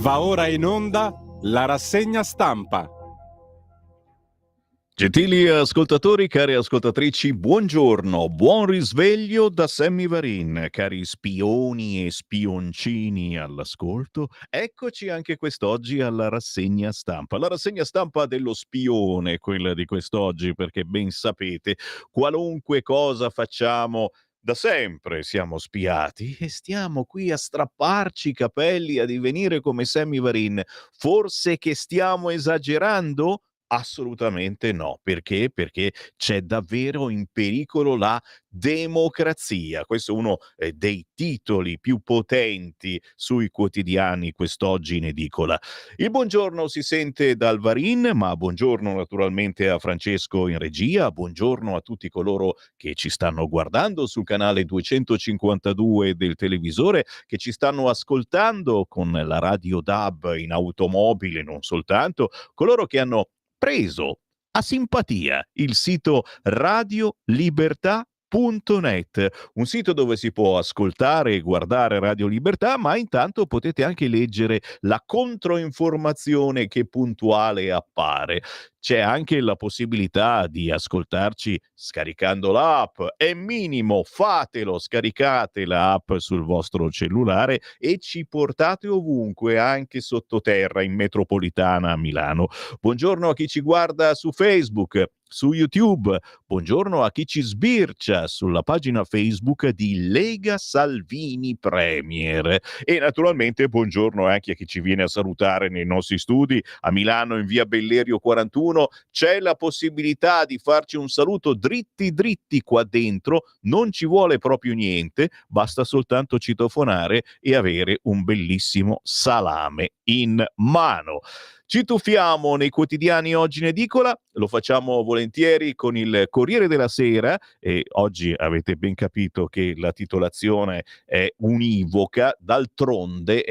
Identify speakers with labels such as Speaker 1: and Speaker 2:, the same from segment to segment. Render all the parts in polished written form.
Speaker 1: Va ora in onda la rassegna stampa.
Speaker 2: Gentili ascoltatori, care ascoltatrici, buongiorno, buon risveglio da Sammy Varin, cari spioni e spioncini all'ascolto. Eccoci anche quest'oggi alla rassegna stampa. La rassegna stampa dello spione, quella di quest'oggi, perché ben sapete, qualunque cosa facciamo da sempre siamo spiati e stiamo qui a strapparci i capelli, a divenire come Sammy Varin. Forse che stiamo esagerando? Assolutamente no. Perché? Perché c'è davvero in pericolo la democrazia. Questo è uno dei titoli più potenti sui quotidiani quest'oggi in edicola. Il buongiorno si sente dal Varin, ma buongiorno naturalmente a Francesco in regia, buongiorno a tutti coloro che ci stanno guardando sul canale 252 del televisore, che ci stanno ascoltando con la radio DAB in automobile, non soltanto, coloro che hanno preso a simpatia il sito radiolibertà.net, un sito dove si può ascoltare e guardare Radio Libertà, ma intanto potete anche leggere la controinformazione che puntuale appare. C'è anche la possibilità di ascoltarci scaricando l'app. È minimo, fatelo, scaricate l'app sul vostro cellulare e ci portate ovunque, anche sottoterra in metropolitana a Milano. Buongiorno a chi ci guarda su Facebook, su YouTube. Buongiorno a chi ci sbircia sulla pagina Facebook di Lega Salvini Premier. E naturalmente buongiorno anche a chi ci viene a salutare nei nostri studi a Milano in via Bellerio 41. C'è la possibilità di farci un saluto dritti dritti qua dentro, non ci vuole proprio niente, basta soltanto citofonare e avere un bellissimo salame in mano. Ci tuffiamo nei quotidiani oggi in edicola, lo facciamo volentieri con il Corriere della Sera e oggi avete ben capito che la titolazione è univoca, d'altronde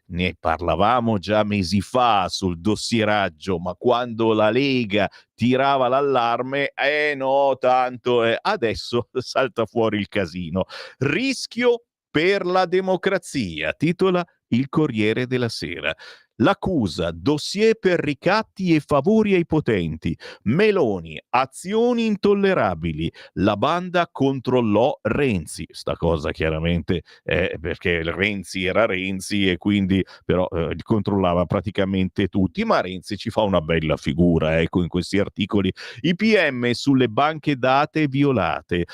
Speaker 2: ne parlavamo già mesi fa sul dossieraggio, ma quando la Lega tirava l'allarme, no, tanto, adesso salta fuori il casino. Rischio per la democrazia, titola il Corriere della Sera. L'accusa, dossier per ricatti e favori ai potenti. Meloni, azioni intollerabili. La banda controllò Renzi. Sta cosa chiaramente perché Renzi era Renzi e quindi però li controllava praticamente tutti, ma Renzi ci fa una bella figura, ecco, in questi articoli. I PM sulle banche dati violate.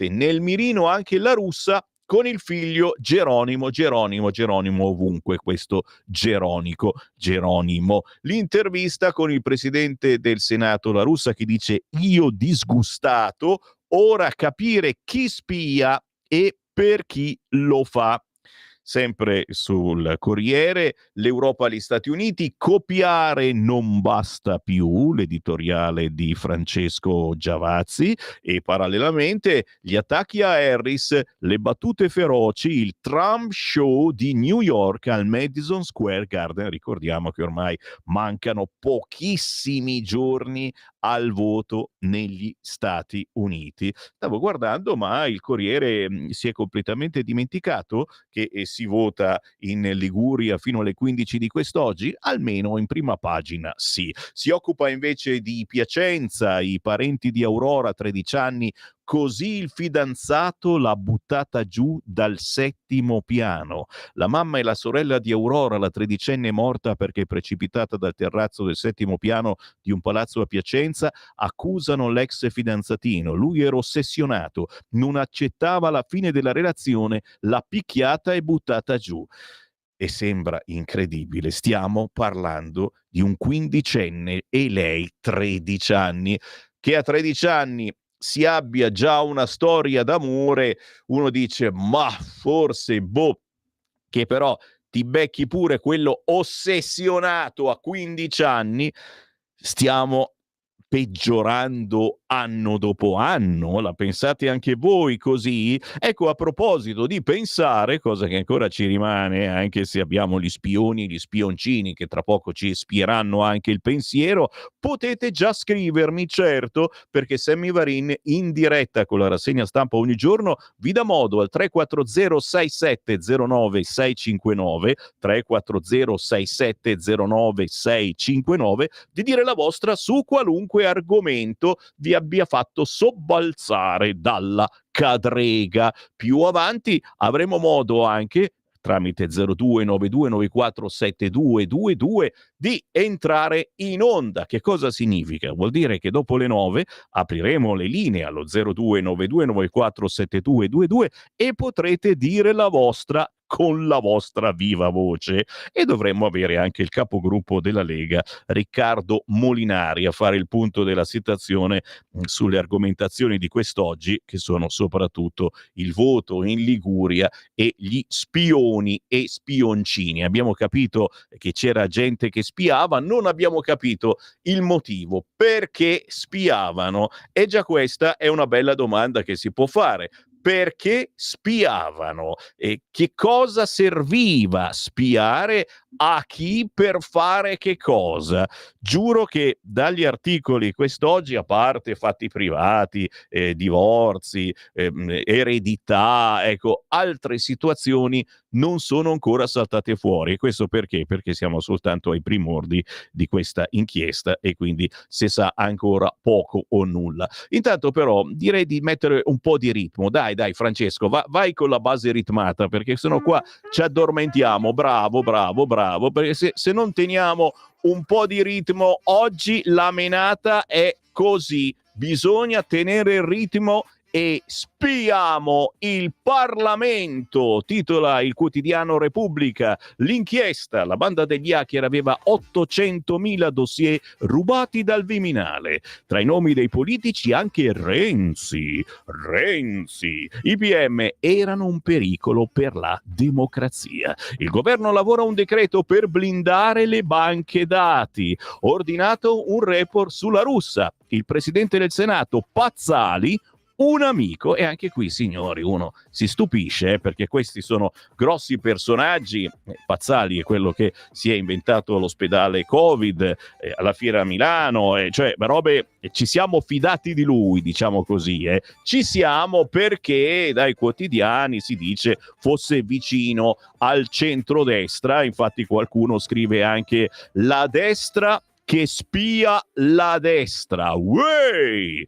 Speaker 2: Nel mirino anche la russa con il figlio Geronimo ovunque questo Geronimo. L'intervista con il presidente del Senato La Russa che dice: io disgustato, ora capire chi spia e per chi lo fa. Sempre sul Corriere, l'Europa agli Stati Uniti, copiare non basta più, l'editoriale di Francesco Giavazzi, e parallelamente gli attacchi a Harris, le battute feroci, il Trump Show di New York al Madison Square Garden. Ricordiamo che ormai mancano pochissimi giorni al voto negli Stati Uniti. Stavo guardando, ma il Corriere si è completamente dimenticato che si vota in Liguria fino alle 15 di quest'oggi? Almeno in prima pagina sì. Si occupa invece di Piacenza, i parenti di Aurora, 13 anni, così il fidanzato l'ha buttata giù dal settimo piano. La mamma e la sorella di Aurora, la tredicenne morta perché precipitata dal terrazzo del settimo piano di un palazzo a Piacenza, accusano l'ex fidanzatino. Lui era ossessionato, non accettava la fine della relazione, l'ha picchiata e buttata giù. E sembra incredibile, stiamo parlando di un quindicenne e lei 13 anni. Che a 13 anni si abbia già una storia d'amore, uno dice, ma forse, che però ti becchi pure quello ossessionato a 15 anni, stiamo peggiorando anno dopo anno? La pensate anche voi così? Ecco, a proposito di pensare, cosa che ancora ci rimane, anche se abbiamo gli spioni, gli spioncini che tra poco ci spieranno anche il pensiero, potete già scrivermi, certo, perché Sammy Varin in diretta con la rassegna stampa ogni giorno vi dà modo al 340 6709 659 340 6709 659 di dire la vostra su qualunque argomento vi abbia fatto sobbalzare dalla cadrega. Più avanti avremo modo anche tramite 0292947222 di entrare in onda. Che cosa significa? Vuol dire che dopo le 9 apriremo le linee allo 0292947222 e potrete dire la vostra con la vostra viva voce, e dovremmo avere anche il capogruppo della Lega Riccardo Molinari a fare il punto della situazione sulle argomentazioni di quest'oggi, che sono soprattutto il voto in Liguria e gli spioni e spioncini. Abbiamo capito che c'era gente che spiava, non abbiamo capito il motivo perché spiavano, e già questa è una bella domanda che si può fare. Perché spiavano? E che cosa serviva spiare? A chi? Per fare che cosa? Giuro che dagli articoli quest'oggi, a parte fatti privati, divorzi, eredità, ecco, altre situazioni non sono ancora saltate fuori. E questo perché? Perché siamo soltanto ai primordi di questa inchiesta e quindi si sa ancora poco o nulla. Intanto però direi di mettere un po' di ritmo. Dai Francesco, vai con la base ritmata, perché sennò qua ci addormentiamo. Bravo, perché se non teniamo un po' di ritmo oggi la menata è così. Bisogna tenere il ritmo e spiamo il Parlamento, titola il quotidiano Repubblica. L'inchiesta, la banda degli hacker aveva 800.000 dossier rubati dal Viminale. Tra i nomi dei politici anche Renzi. I PM erano un pericolo per la democrazia. Il governo lavora un decreto per blindare le banche dati. Ordinato un report sulla russa. Il presidente del Senato Pazzali, un amico. E anche qui, signori, uno si stupisce, perché questi sono grossi personaggi. Pazzali è quello che si è inventato l'ospedale Covid alla Fiera a Milano, cioè robe, ci siamo fidati di lui, diciamo così, ci siamo, perché dai quotidiani si dice fosse vicino al centrodestra. Infatti qualcuno scrive anche la destra che spia la destra. Uey!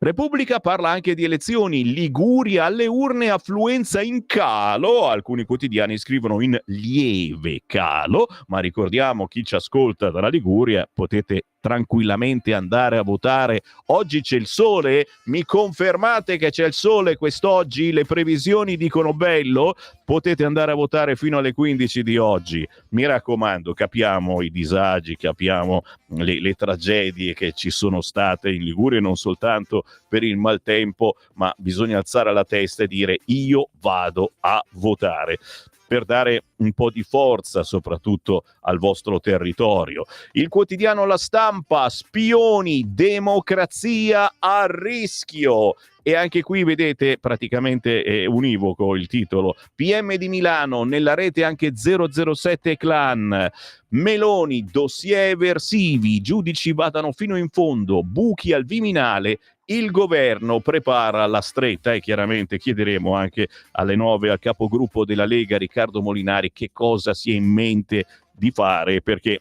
Speaker 2: Repubblica parla anche di elezioni. Liguria alle urne, affluenza in calo. Alcuni quotidiani scrivono in lieve calo, ma ricordiamo, chi ci ascolta dalla Liguria, potete tranquillamente andare a votare. Oggi c'è il sole? Mi confermate che c'è il sole quest'oggi? Le previsioni dicono bello? Potete andare a votare fino alle 15 di oggi. Mi raccomando, capiamo i disagi, capiamo le tragedie che ci sono state in Liguria, non soltanto per il maltempo, ma bisogna alzare la testa e dire: io vado a votare, per dare un po' di forza soprattutto al vostro territorio. Il quotidiano La Stampa, spioni, democrazia a rischio. E anche qui vedete praticamente è univoco il titolo. PM di Milano, nella rete anche 007 clan. Meloni, dossier eversivi, i giudici vadano fino in fondo, buchi al Viminale. Il governo prepara la stretta, e chiaramente chiederemo anche alle 9 al capogruppo della Lega Riccardo Molinari che cosa si ha in mente di fare, perché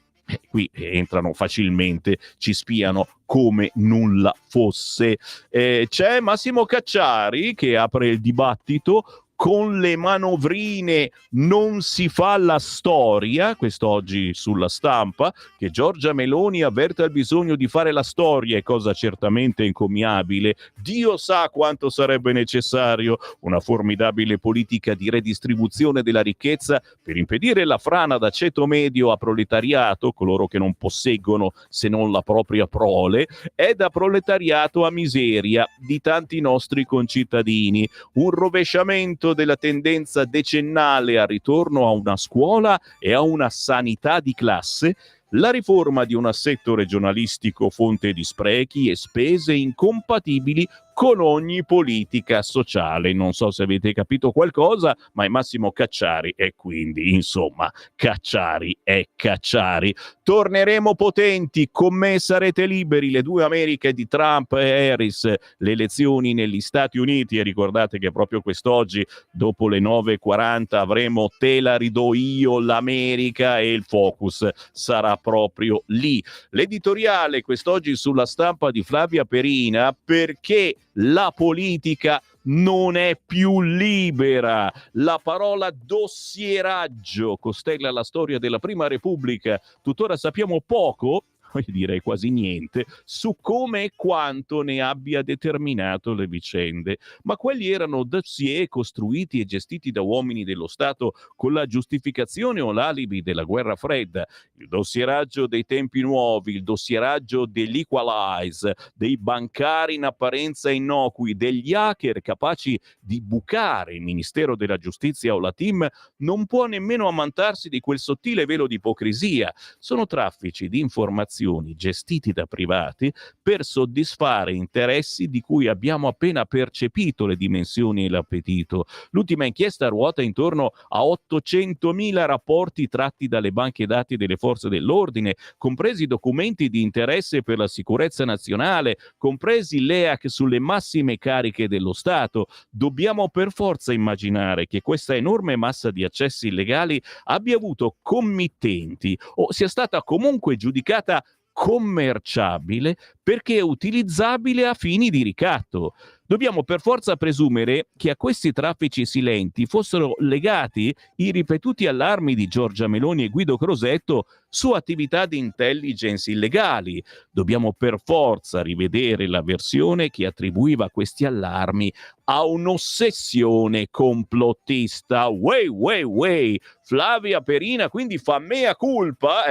Speaker 2: qui entrano facilmente, ci spiano come nulla fosse. C'è Massimo Cacciari che apre il dibattito. Con le manovrine non si fa la storia, quest'oggi sulla Stampa, che Giorgia Meloni avverte il bisogno di fare la storia, è cosa certamente encomiabile. Dio sa quanto sarebbe necessario una formidabile politica di redistribuzione della ricchezza per impedire la frana da ceto medio a proletariato, coloro che non posseggono se non la propria prole, e da proletariato a miseria di tanti nostri concittadini. Un rovesciamento della tendenza decennale al ritorno a una scuola e a una sanità di classe la riforma di un assetto regionalistico fonte di sprechi e spese incompatibili con ogni politica sociale. Non so se avete capito qualcosa, ma è Massimo Cacciari e quindi, insomma, Cacciari è Cacciari. Torneremo potenti, con me sarete liberi, le due Americhe di Trump e Harris, le elezioni negli Stati Uniti, e ricordate che proprio quest'oggi, dopo le 9:40, avremo Te la ridò io, l'America, e il focus sarà proprio lì. L'editoriale quest'oggi sulla Stampa di Flavia Perina, perché la politica non è più libera. La parola dossieraggio costella la storia della Prima Repubblica. Tuttora sappiamo poco, direi quasi niente, su come e quanto ne abbia determinato le vicende. Ma quelli erano dossier costruiti e gestiti da uomini dello Stato con la giustificazione o l'alibi della guerra fredda. Il dossieraggio dei tempi nuovi, il dossieraggio dell'Equalize, dei bancari in apparenza innocui, degli hacker capaci di bucare il Ministero della Giustizia o la TIM, non può nemmeno ammantarsi di quel sottile velo di ipocrisia. Sono traffici di informazioni gestiti da privati per soddisfare interessi di cui abbiamo appena percepito le dimensioni e l'appetito. L'ultima inchiesta ruota intorno a 800.000 rapporti tratti dalle banche dati delle forze dell'ordine, compresi documenti di interesse per la sicurezza nazionale, compresi l'EAC sulle massime cariche dello Stato. Dobbiamo per forza immaginare che questa enorme massa di accessi illegali abbia avuto committenti o sia stata comunque giudicata commerciabile perché è utilizzabile a fini di ricatto. Dobbiamo per forza presumere che a questi traffici silenti fossero legati i ripetuti allarmi di Giorgia Meloni e Guido Crosetto su attività di intelligence illegali. Dobbiamo per forza rivedere la versione che attribuiva questi allarmi a un'ossessione complottista. Way. Flavia Perina quindi fa mea culpa,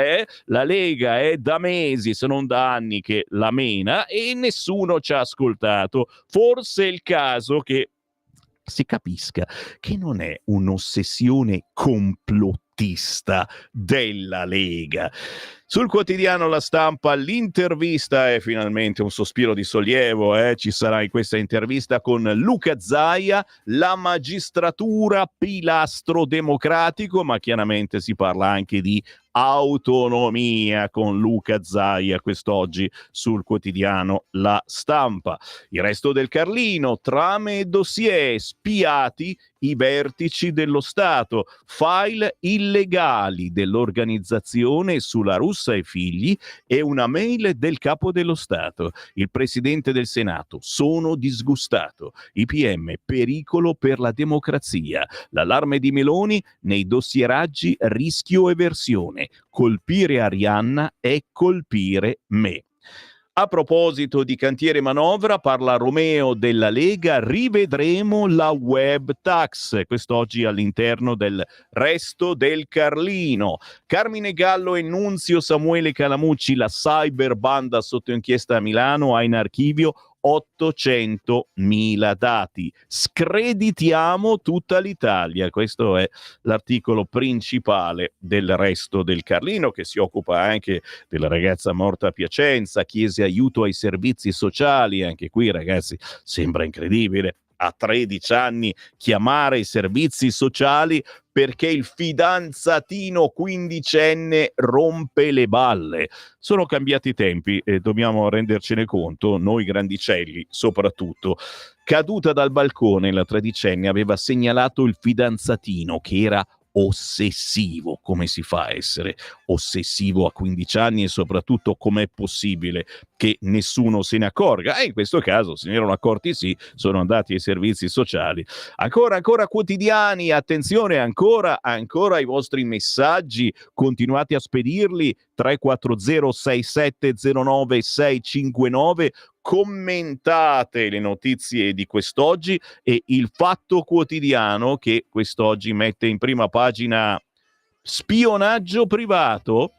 Speaker 2: la Lega è da mesi, se non da anni, che la mena e nessuno ci ha ascoltato. Forse è il caso che si capisca che non è un'ossessione complottista della Lega. Sul quotidiano La Stampa l'intervista è finalmente un sospiro di sollievo, ci sarà in questa intervista con Luca Zaia, la magistratura pilastro democratico, ma chiaramente si parla anche di autonomia con Luca Zaia quest'oggi sul quotidiano La Stampa. Il resto del Carlino, trame e dossier, spiati i vertici dello Stato, file illegali dell'organizzazione sulla Russa e figli e una mail del capo dello Stato. Il presidente del Senato: sono disgustato. I PM: pericolo per la democrazia. L'allarme di Meloni nei dossieraggi: rischio eversione. Colpire Arianna è colpire me. A proposito di cantiere manovra, parla Romeo della Lega, rivedremo la web tax, quest'oggi all'interno del resto del Carlino. Carmine Gallo e Nunzio Samuele Calamucci, la cyber banda sotto inchiesta a Milano, ha in archivio 800.000 dati. Screditiamo tutta l'Italia. Questo è l'articolo principale del resto del Carlino, che si occupa anche della ragazza morta a Piacenza, chiese aiuto ai servizi sociali. Anche qui, ragazzi, sembra incredibile. A 13 anni chiamare i servizi sociali perché il fidanzatino quindicenne rompe le balle. Sono cambiati i tempi e dobbiamo rendercene conto, noi grandicelli soprattutto. Caduta dal balcone, la tredicenne aveva segnalato il fidanzatino che era ossessivo. Come si fa a essere ossessivo a 15 anni e soprattutto com'è possibile che nessuno se ne accorga? E in questo caso se ne erano accorti, sì, sono andati ai servizi sociali. Ancora quotidiani, attenzione, ancora i vostri messaggi, continuate a spedirli 340 6709 659, commentate le notizie di quest'oggi e il Fatto Quotidiano, che quest'oggi mette in prima pagina: spionaggio privato,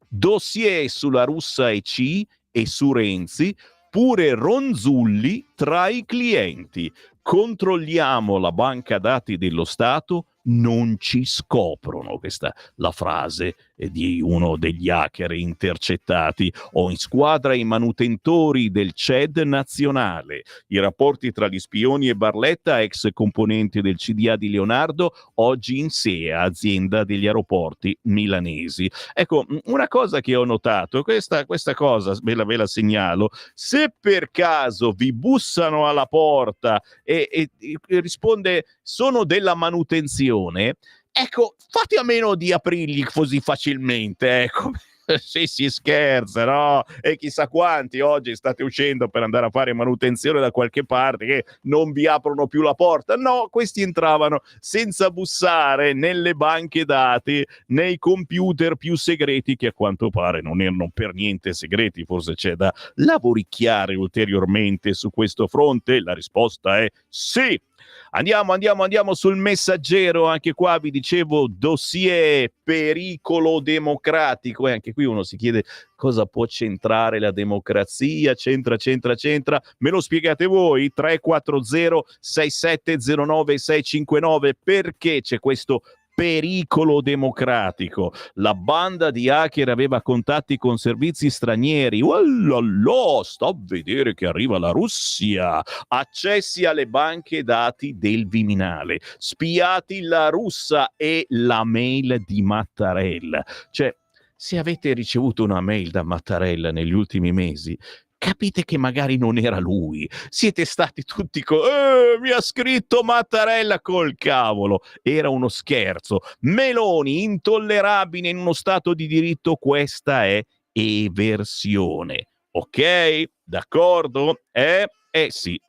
Speaker 2: dossier sulla Russa EC e su Renzi, pure Ronzulli tra i clienti. Controlliamo la banca dati dello Stato, non ci scoprono. Questa è la frase di uno degli hacker intercettati. Ho in squadra i manutentori del CED nazionale, i rapporti tra gli spioni e Barletta, ex componente del CDA di Leonardo, oggi in SEA, azienda degli aeroporti milanesi. Ecco, una cosa che ho notato, questa cosa ve la segnalo: se per caso vi bussano alla porta e risponde sono della manutenzione, ecco, fate a meno di aprirgli così facilmente, ecco. Sì, si scherza, no? E chissà quanti oggi state uscendo per andare a fare manutenzione da qualche parte che non vi aprono più la porta. No, questi entravano senza bussare nelle banche dati, nei computer più segreti, che a quanto pare non erano per niente segreti. Forse c'è da lavoricchiare ulteriormente su questo fronte. La risposta è sì. Andiamo sul Messaggero. Anche qua vi dicevo dossier pericolo democratico, e anche qui uno si chiede cosa può centrare la democrazia. C'entra. Me lo spiegate voi? 340 6709 659. Perché c'è questo pericolo democratico? La banda di hacker aveva contatti con servizi stranieri. Oh, sto a vedere che arriva la Russia. Accessi alle banche dati del Viminale, spiati la russa e la mail di Mattarella. Cioè, se avete ricevuto una mail da Mattarella negli ultimi mesi, capite che magari non era lui. Siete stati tutti mi ha scritto Mattarella, col cavolo. Era uno scherzo. Meloni, intollerabile in uno stato di diritto, questa è eversione. Ok? D'accordo? Sì.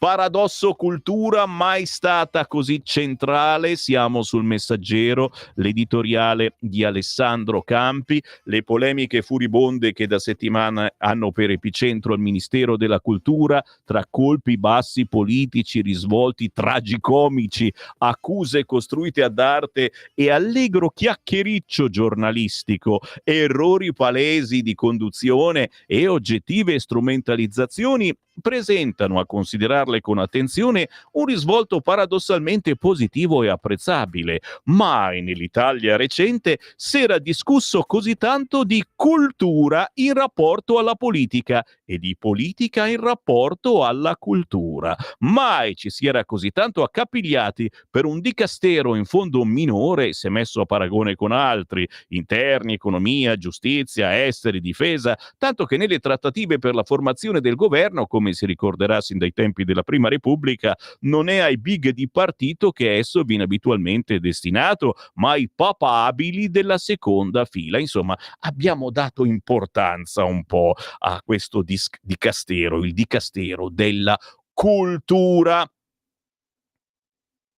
Speaker 2: Paradosso cultura, mai stata così centrale. Siamo sul Messaggero, l'editoriale di Alessandro Campi, le polemiche furibonde che da settimana hanno per epicentro il Ministero della Cultura, tra colpi bassi politici, risvolti tragicomici, accuse costruite ad arte e allegro chiacchiericcio giornalistico, errori palesi di conduzione e oggettive strumentalizzazioni, presentano, a considerarle con attenzione, un risvolto paradossalmente positivo e apprezzabile. Mai nell'Italia recente si era discusso così tanto di cultura in rapporto alla politica e di politica in rapporto alla cultura. Mai ci si era così tanto accapigliati per un dicastero in fondo minore, se messo a paragone con altri: interni, economia, giustizia, esteri, difesa, tanto che nelle trattative per la formazione del governo, come si ricorderà sin dai tempi della Prima Repubblica, non è ai big di partito che esso viene abitualmente destinato, ma ai papabili della seconda fila. Insomma, abbiamo dato importanza un po' a questo dicastero, il dicastero della cultura.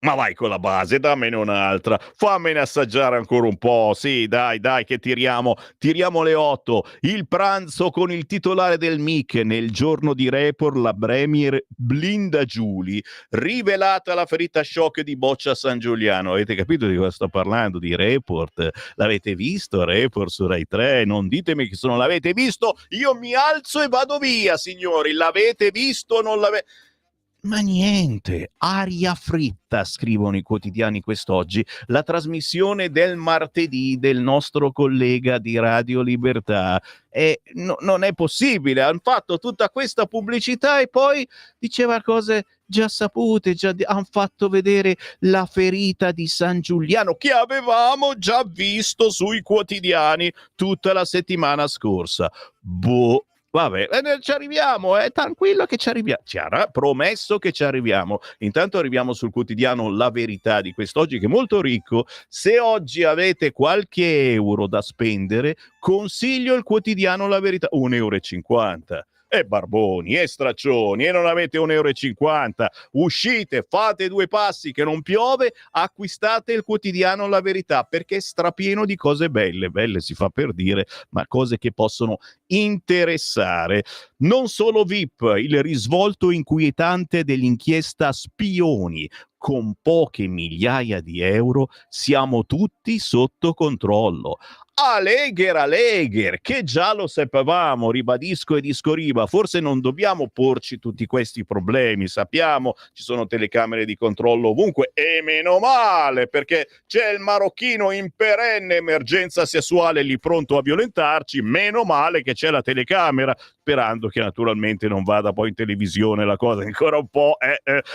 Speaker 2: Ma vai con la base, dammene un'altra, fammene assaggiare ancora un po'. Sì, dai, che tiriamo le 8. Il pranzo con il titolare del MIC. Nel giorno di report la premier blinda Giuli, rivelata la ferita shock di Boccia San Giuliano. Avete capito di cosa sto parlando? Di report. L'avete visto report su Rai 3? Non ditemi che se non l'avete visto io mi alzo e vado via, signori. L'avete visto o non l'avete? Ma niente, aria fritta, scrivono i quotidiani quest'oggi. La trasmissione del martedì del nostro collega di Radio Libertà. Non è possibile, hanno fatto tutta questa pubblicità e poi diceva cose già sapute, hanno fatto vedere la ferita di San Giuliano che avevamo già visto sui quotidiani tutta la settimana scorsa. Boh. Vabbè, ci arriviamo, tranquillo che ci arriviamo. Promesso che ci arriviamo. Intanto arriviamo sul quotidiano La Verità di quest'oggi, che è molto ricco. Se oggi avete qualche euro da spendere, consiglio il quotidiano La Verità. 1,50 euro. E barboni, e straccioni, e non avete 1,50 euro. Uscite, fate due passi che non piove, acquistate il quotidiano La Verità, perché è strapieno di cose belle si fa per dire, ma cose che possono interessare. Non solo VIP, il risvolto inquietante dell'inchiesta Spioni. Con poche migliaia di euro siamo tutti sotto controllo. Alegher, che già lo sapevamo, ribadisco e discoriba, forse non dobbiamo porci tutti questi problemi, sappiamo ci sono telecamere di controllo ovunque e meno male, perché c'è il marocchino in perenne emergenza sessuale lì pronto a violentarci, meno male che c'è la telecamera, sperando che naturalmente non vada poi in televisione la cosa ancora un po',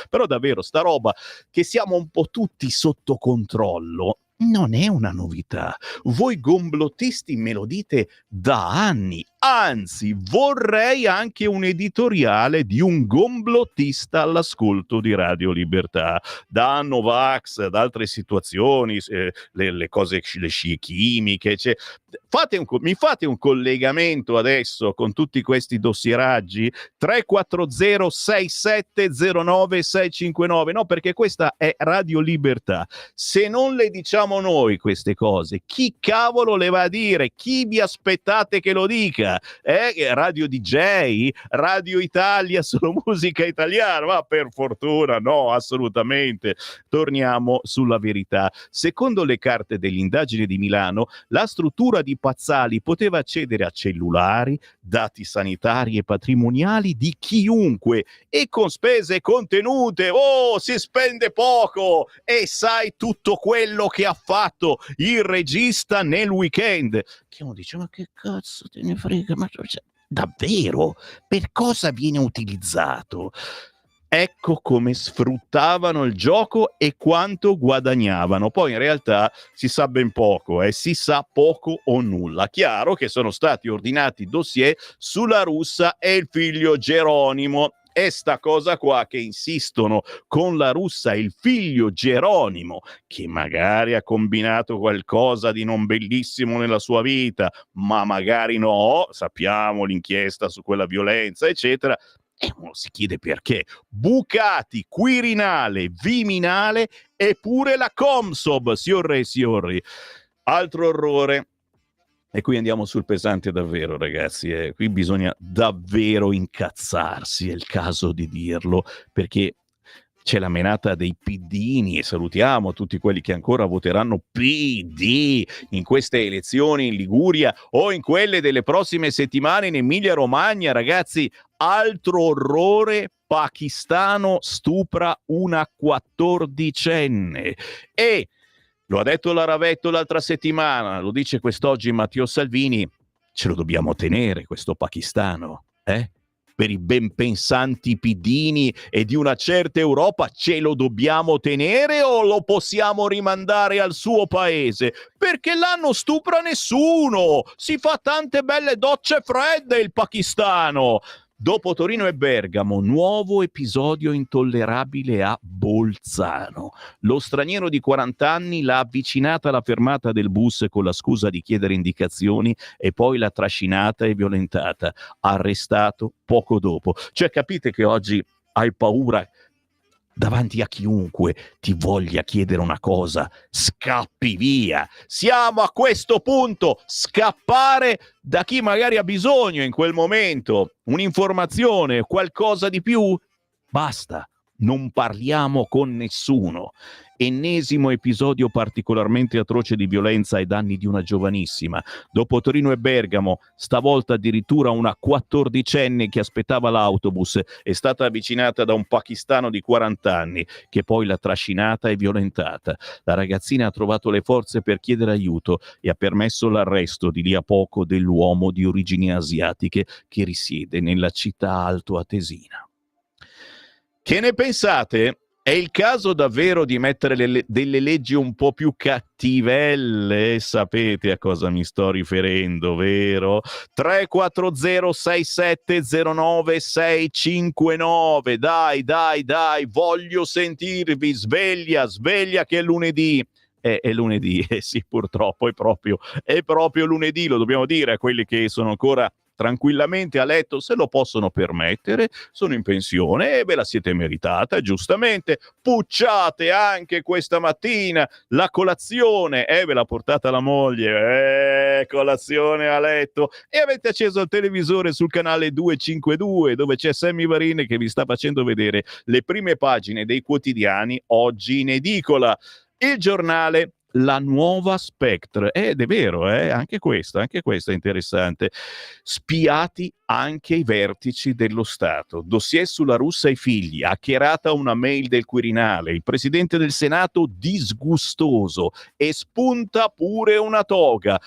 Speaker 2: però davvero sta roba che siamo un po' tutti sotto controllo non è una novità. Voi gomblottisti me lo dite da anni, anzi vorrei anche un editoriale di un gomblottista all'ascolto di Radio Libertà, da Novax, da altre situazioni, le cose, le scie chimiche, cioè, mi fate un collegamento adesso con tutti questi dossieraggi? 340 6709 659, no, perché questa è Radio Libertà. Se non le diciamo noi queste cose, chi cavolo le va a dire? Chi vi aspettate che lo dica? Radio DJ? Radio Italia, solo musica italiana? Ma per fortuna no, assolutamente. Torniamo sulla verità. Secondo le carte dell'indagine di Milano, la struttura di Pazzali poteva accedere a cellulari, dati sanitari e patrimoniali di chiunque e con spese contenute. Oh, si spende poco e sai tutto quello che ha fatto il regista nel weekend. Che uno dice, ma che cazzo te ne frega? Ma cioè, davvero? Per cosa viene utilizzato? Ecco come sfruttavano il gioco e quanto guadagnavano. Poi in realtà si sa ben poco, si sa poco o nulla. Chiaro che sono stati ordinati dossier sulla Russa e il figlio Geronimo. E sta cosa qua che insistono con la Russa e il figlio Geronimo, che magari ha combinato qualcosa di non bellissimo nella sua vita, ma magari no, sappiamo l'inchiesta su quella violenza, eccetera. E uno si chiede perché. Bucati, Quirinale, Viminale e pure la Consob, signore e signori. Altro orrore. E qui andiamo sul pesante davvero, ragazzi. Qui bisogna davvero incazzarsi, è il caso di dirlo, perché c'è la menata dei piddini e salutiamo tutti quelli che ancora voteranno PD in queste elezioni in Liguria o in quelle delle prossime settimane in Emilia Romagna, ragazzi. Altro orrore, pakistano stupra una 14enne e lo ha detto la Ravetto l'altra settimana, lo dice quest'oggi Matteo Salvini, ce lo dobbiamo tenere questo pakistano, per i ben pensanti pidini e di una certa Europa ce lo dobbiamo tenere o lo possiamo rimandare al suo paese? Perché là non stupra nessuno, si fa tante belle docce fredde il pakistano. Dopo Torino e Bergamo, nuovo episodio intollerabile a Bolzano. Lo straniero di 40 anni l'ha avvicinata alla fermata del bus con la scusa di chiedere indicazioni e poi l'ha trascinata e violentata. Arrestato poco dopo. Cioè, capite che oggi hai paura davanti a chiunque ti voglia chiedere una cosa, scappi via. Siamo a questo punto, scappare da chi magari ha bisogno in quel momento, un'informazione, qualcosa di più, basta, non parliamo con nessuno. Ennesimo episodio particolarmente atroce di violenza ai danni di una giovanissima. Dopo Torino e Bergamo, stavolta addirittura una 14enne che aspettava l'autobus è stata avvicinata da un pakistano di 40 anni che poi l'ha trascinata e violentata. La ragazzina ha trovato le forze per chiedere aiuto e ha permesso l'arresto di lì a poco dell'uomo di origini asiatiche che risiede nella città altoatesina. Che ne pensate? È il caso davvero di mettere delle leggi un po' più cattivelle? Sapete a cosa mi sto riferendo, vero? 340 6709 659. Dai, voglio sentirvi. Sveglia che è lunedì. È lunedì, sì, purtroppo è proprio lunedì, lo dobbiamo dire a quelli che sono ancora tranquillamente a letto, se lo possono permettere, sono in pensione e ve la siete meritata, giustamente. Pucciate anche questa mattina la colazione, ve l'ha portata la moglie, colazione a letto, e avete acceso il televisore sul canale 252 dove c'è Sammy Varin che vi sta facendo vedere le prime pagine dei quotidiani oggi in edicola. Il Giornale la nuova Spectre. Ed è vero, anche questo è interessante. Spiati anche i vertici dello Stato. Dossier sulla Russa e i figli, hackerata una mail del Quirinale, il presidente del Senato disgustoso e spunta una toga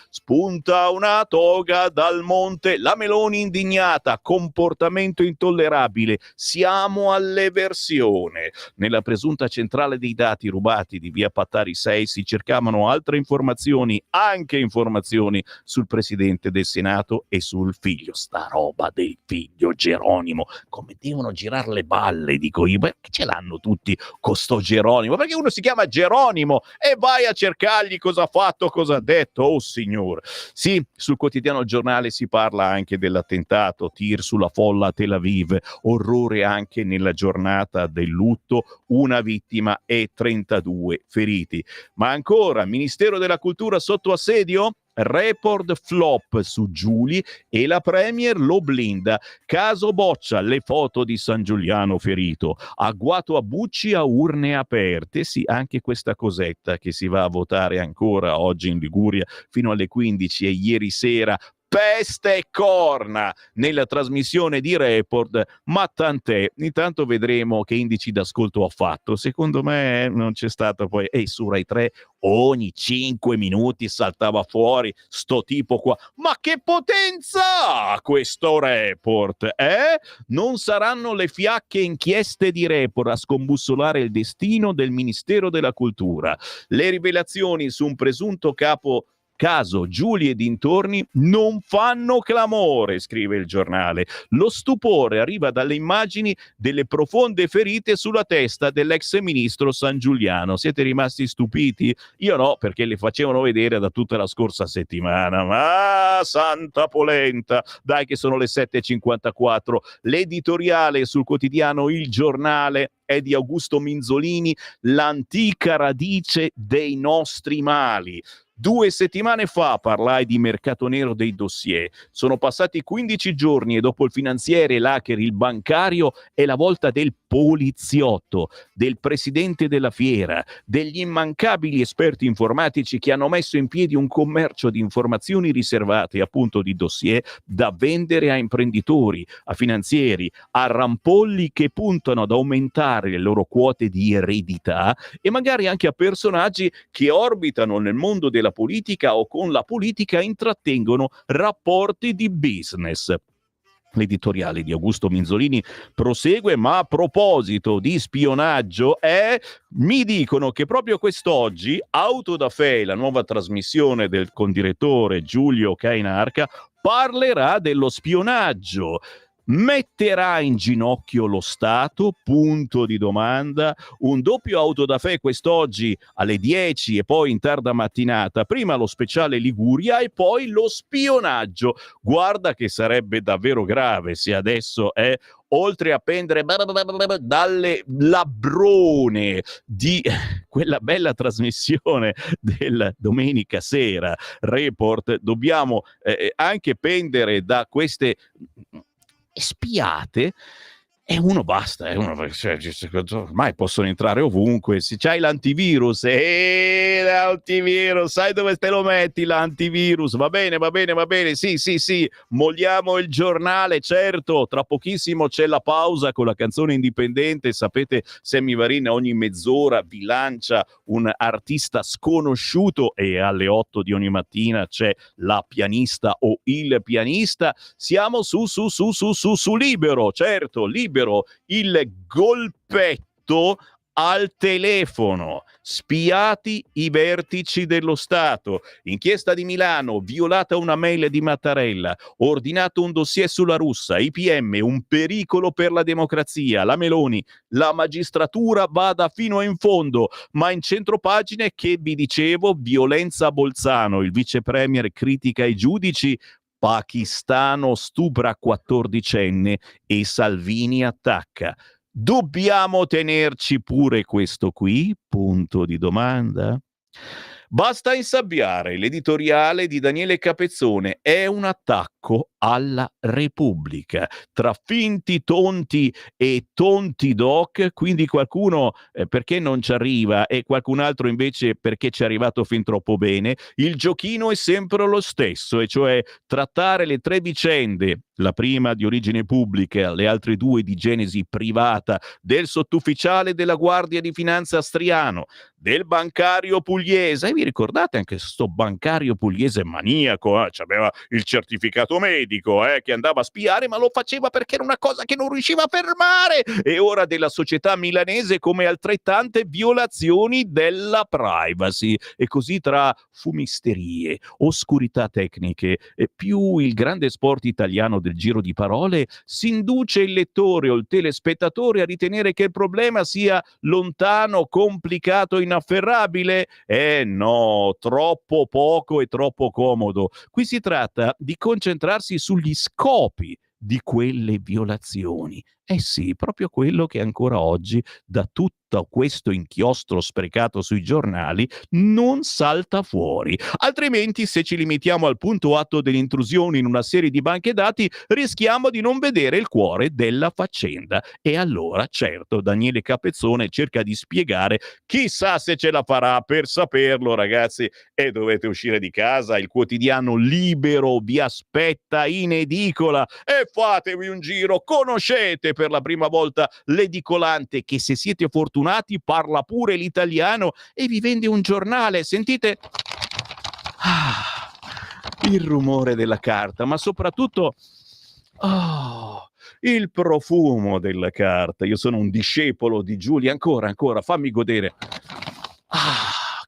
Speaker 2: dal monte, la Meloni indignata, comportamento intollerabile, siamo all'eversione. Nella presunta centrale dei dati rubati di via Pattari 6 si cercavano altre informazioni, anche informazioni sul presidente del Senato e sul figlio. Sta roba del figlio Geronimo, come devono girare le balle, dico io, perché ce l'hanno tutti con sto Geronimo? Perché uno si chiama Geronimo e vai a cercargli cosa ha fatto, cosa ha detto, oh signore. Sì, sul quotidiano Giornale si parla anche dell'attentato, tir sulla folla a Tel Aviv, orrore anche nella giornata del lutto, una vittima e 32 feriti. Ma ancora, Ministero della Cultura sotto assedio? Report flop su Giuli e la Premier lo blinda. Caso Boccia, le foto di San Giuliano ferito. Agguato a Bucci a urne aperte. Sì, anche questa cosetta che si va a votare ancora oggi in Liguria fino alle 15 e ieri sera. Peste e corna nella trasmissione di Report, ma tant'è. Intanto vedremo che indici d'ascolto ha fatto. Secondo me non c'è stato poi. E su Rai 3 ogni 5 minuti saltava fuori sto tipo qua. Ma che potenza ha questo Report, eh? Non saranno le fiacche inchieste di Report a scombussolare il destino del Ministero della Cultura. Le rivelazioni su un presunto caso Giuli e dintorni non fanno clamore, scrive il giornale. Lo stupore arriva dalle immagini delle profonde ferite sulla testa dell'ex ministro San Giuliano. Siete rimasti stupiti? Io no, perché le facevano vedere da tutta la scorsa settimana. Ma santa polenta! Dai che sono le 7:54. L'editoriale sul quotidiano Il Giornale è di Augusto Minzolini, l'antica radice dei nostri mali. 2 settimane fa parlai di mercato nero dei dossier. Sono passati 15 giorni e dopo il finanziere, l'hacker, il bancario è la volta del poliziotto, del presidente della fiera, degli immancabili esperti informatici che hanno messo in piedi un commercio di informazioni riservate, appunto di dossier, da vendere a imprenditori, a finanzieri, a rampolli che puntano ad aumentare le loro quote di eredità e magari anche a personaggi che orbitano nel mondo della politica o con la politica intrattengono rapporti di business. L'editoriale di Augusto Minzolini prosegue, ma a proposito di spionaggio, mi dicono che proprio quest'oggi Auto da Fe, la nuova trasmissione del condirettore Giulio Cainarca, parlerà dello spionaggio. Metterà in ginocchio lo Stato? Punto di domanda. Un doppio Auto da Fe quest'oggi alle 10 e poi in tarda mattinata. Prima lo speciale Liguria e poi lo spionaggio. Guarda che sarebbe davvero grave se adesso oltre a pendere dalle labbrone di quella bella trasmissione del domenica sera Report, dobbiamo anche pendere da queste spiate e uno basta, ormai possono entrare ovunque. Se c'hai l'antivirus, sai dove te lo metti l'antivirus? Va bene, sì, molliamo il giornale, certo, tra pochissimo c'è la pausa con la canzone indipendente, sapete Sammy Varin ogni mezz'ora vi lancia un artista sconosciuto e alle 8 di ogni mattina c'è la pianista o il pianista. Siamo su Libero, certo, Libero, il golpetto al telefono. Spiati i vertici dello Stato. Inchiesta di Milano, violata una mail di Mattarella, ordinato un dossier sulla Russa, IPM, un pericolo per la democrazia, la Meloni, la magistratura vada fino in fondo, ma in centropagine che vi dicevo, violenza a Bolzano, il vice premier critica i giudici, pakistano stupra 14enne e Salvini attacca. Dobbiamo tenerci pure questo qui? Punto di domanda. Basta insabbiare, l'editoriale di Daniele Capezzone è un attacco attacco alla Repubblica, tra finti tonti e tonti doc, quindi qualcuno perché non ci arriva e qualcun altro invece perché ci è arrivato fin troppo bene, il giochino è sempre lo stesso, e cioè trattare le tre vicende, la prima di origine pubblica, le altre due di genesi privata, del sottufficiale della Guardia di Finanza Astriano, del bancario pugliese. E vi ricordate anche sto bancario pugliese maniaco? C'aveva il certificato medico, che andava a spiare, ma lo faceva perché era una cosa che non riusciva a fermare. E ora della società milanese come altrettante violazioni della privacy. E così tra fumisterie, oscurità tecniche e più il grande sport italiano del giro di parole, si induce il lettore o il telespettatore a ritenere che il problema sia lontano, complicato, inafferrabile? No, troppo poco e troppo comodo. Qui si tratta di concentrarsi sugli scopi di quelle violazioni. Eh sì, proprio quello che ancora oggi, da tutto questo inchiostro sprecato sui giornali, non salta fuori. Altrimenti, se ci limitiamo al punto atto dell'intrusione in una serie di banche dati, rischiamo di non vedere il cuore della faccenda. E allora, certo, Daniele Capezzone cerca di spiegare, chissà se ce la farà. Per saperlo, ragazzi, e dovete uscire di casa, il quotidiano Libero vi aspetta in edicola, e fatevi un giro, conoscete per la prima volta l'edicolante che, se siete fortunati, parla pure l'italiano e vi vende un giornale. Sentite il rumore della carta, ma soprattutto il profumo della carta. Io sono un discepolo di Giulia. Ancora, fammi godere.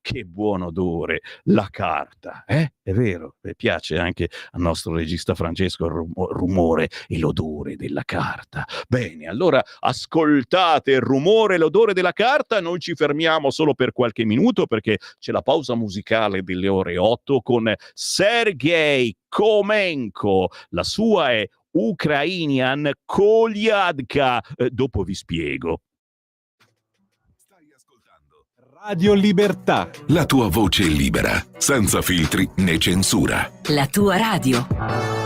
Speaker 2: Che buon odore, la carta, eh? È vero, piace anche al nostro regista Francesco il rumore e l'odore della carta. Bene, allora ascoltate il rumore e l'odore della carta, noi ci fermiamo solo per qualche minuto perché c'è la pausa musicale delle ore 8 con Sergei Komenko. La sua è Ukrainian Kolyadka. Dopo vi spiego.
Speaker 1: Stai ascoltando Radio Libertà.
Speaker 3: La tua voce libera, senza filtri né censura.
Speaker 4: La tua radio.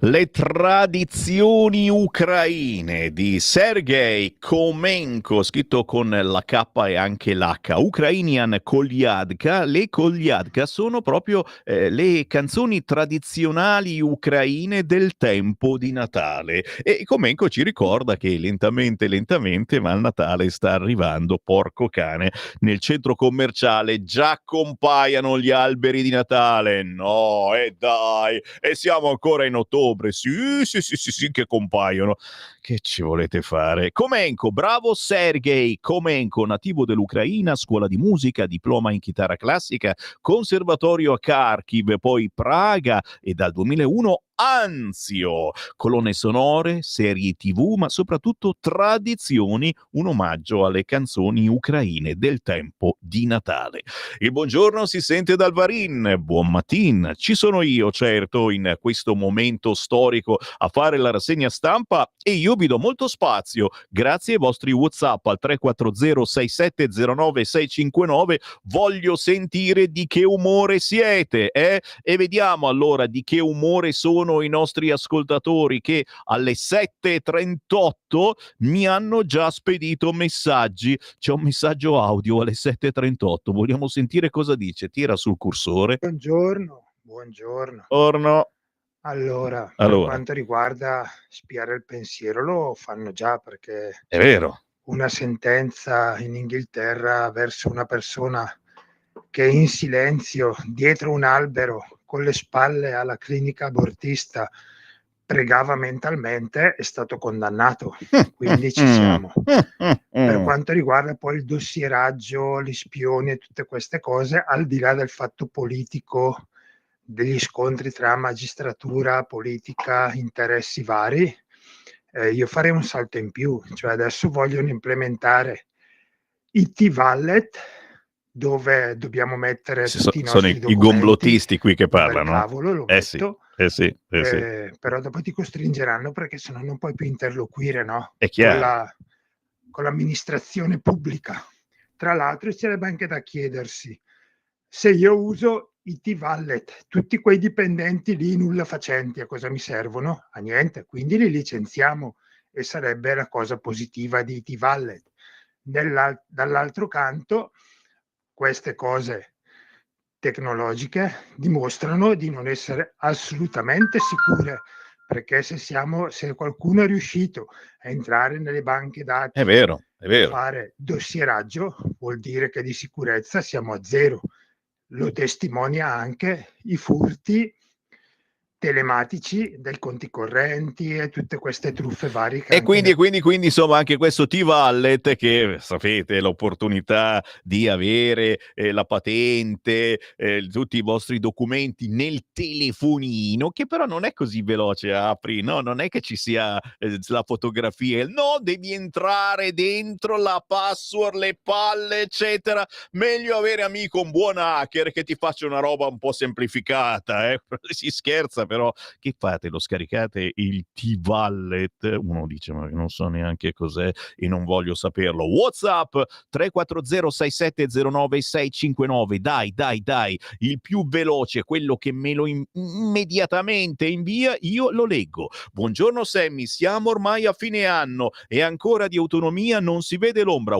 Speaker 2: Le tradizioni ucraine di Sergei Komenko, scritto con la K e anche l'H. Ukrainian Kolyadka. Le Kolyadka sono proprio le canzoni tradizionali ucraine del tempo di Natale. E Komenko ci ricorda che lentamente, ma il Natale sta arrivando, porco cane. Nel centro commerciale già compaiono gli alberi di Natale. No, e dai, e siamo ancora in ottobre. Sì, che compaiono. Che ci volete fare? Komenko, bravo Sergei Komenko, nativo dell'Ucraina, scuola di musica, diploma in chitarra classica, conservatorio a Kharkiv, poi Praga e dal 2001 Anzio, colonne sonore, serie TV, ma soprattutto tradizioni, un omaggio alle canzoni ucraine del tempo di Natale. Il buongiorno si sente dal Varin, buon mattin, ci sono io certo in questo momento storico a fare la rassegna stampa e io vi do molto spazio grazie ai vostri WhatsApp al 340 6709 659. Voglio sentire di che umore siete, e vediamo allora di che umore sono i nostri ascoltatori che alle 7:38 mi hanno già spedito messaggi. C'è un messaggio audio alle 7:38, vogliamo sentire cosa dice. Tira sul cursore.
Speaker 5: Buongiorno.
Speaker 2: Buongiorno.
Speaker 5: Allora, per quanto riguarda spiare il pensiero, lo fanno già, perché
Speaker 2: È vero.
Speaker 5: una sentenza in Inghilterra verso una persona che in silenzio dietro un albero con le spalle alla clinica abortista pregava mentalmente è stato condannato, quindi ci siamo. Per quanto riguarda poi il dossieraggio, gli spioni e tutte queste cose, al di là del fatto politico degli scontri tra magistratura, politica, interessi vari, io farei un salto in più, cioè adesso vogliono implementare i T-Wallet, dove dobbiamo mettere tutti i
Speaker 2: Sono
Speaker 5: nostri
Speaker 2: i
Speaker 5: documenti.
Speaker 2: complottisti qui che parlano.
Speaker 5: Cavolo, lo metto.
Speaker 2: Sì.
Speaker 5: Però dopo ti costringeranno, perché sennò non puoi più interloquire, no?
Speaker 2: È chiaro.
Speaker 5: Con l'amministrazione pubblica. Tra l'altro ci sarebbe anche da chiedersi, se io uso i T-Wallet, tutti quei dipendenti lì nulla facenti, a cosa mi servono? A niente, quindi li licenziamo, e sarebbe la cosa positiva di T-Wallet. Dall'altro canto, queste cose tecnologiche dimostrano di non essere assolutamente sicure, perché se qualcuno è riuscito a entrare nelle banche dati,
Speaker 2: È vero.
Speaker 5: fare dossieraggio, vuol dire che di sicurezza siamo a zero. Lo testimonia anche i furti telematici dei conti correnti e tutte queste truffe varie.
Speaker 2: E quindi insomma anche questo T-Wallet, che sapete l'opportunità di avere la patente, tutti i vostri documenti nel telefonino, che però non è così veloce, apri, no? Non è che ci sia la fotografia, no, devi entrare dentro la password, le palle, eccetera. Meglio avere amico un buon hacker che ti faccia una roba un po' semplificata, si scherza, però che fate? Lo scaricate il T-Wallet? Uno dice, ma non so neanche cos'è e non voglio saperlo. WhatsApp 340 6709 659. Dai, il più veloce, quello che me lo immediatamente invia, io lo leggo. Buongiorno Sammy, siamo ormai a fine anno e ancora di autonomia non si vede l'ombra.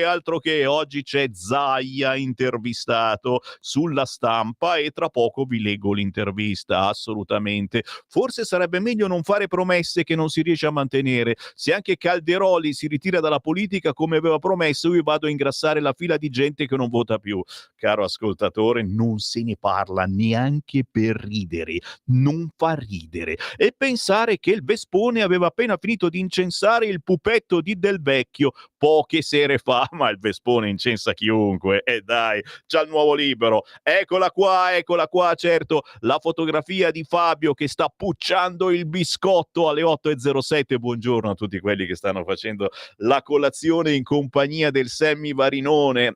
Speaker 2: Altro che oggi c'è Zaia intervistato sulla Stampa e tra poco vi leggo l'intervista. Assolutamente. Forse sarebbe meglio non fare promesse che non si riesce a mantenere. Se anche Calderoli si ritira dalla politica come aveva promesso, io vado a ingrassare la fila di gente che non vota più. Caro ascoltatore, non se ne parla neanche per ridere. Non fa ridere. E pensare che il Vespone aveva appena finito di incensare il pupetto di Del Vecchio poche sere fa, ma il Vespone incensa chiunque. E dai, c'ha il nuovo libro. Eccola qua, certo, la fotografia di Fabio che sta pucciando il biscotto alle 8:07. Buongiorno a tutti quelli che stanno facendo la colazione in compagnia del Sammy Varinone.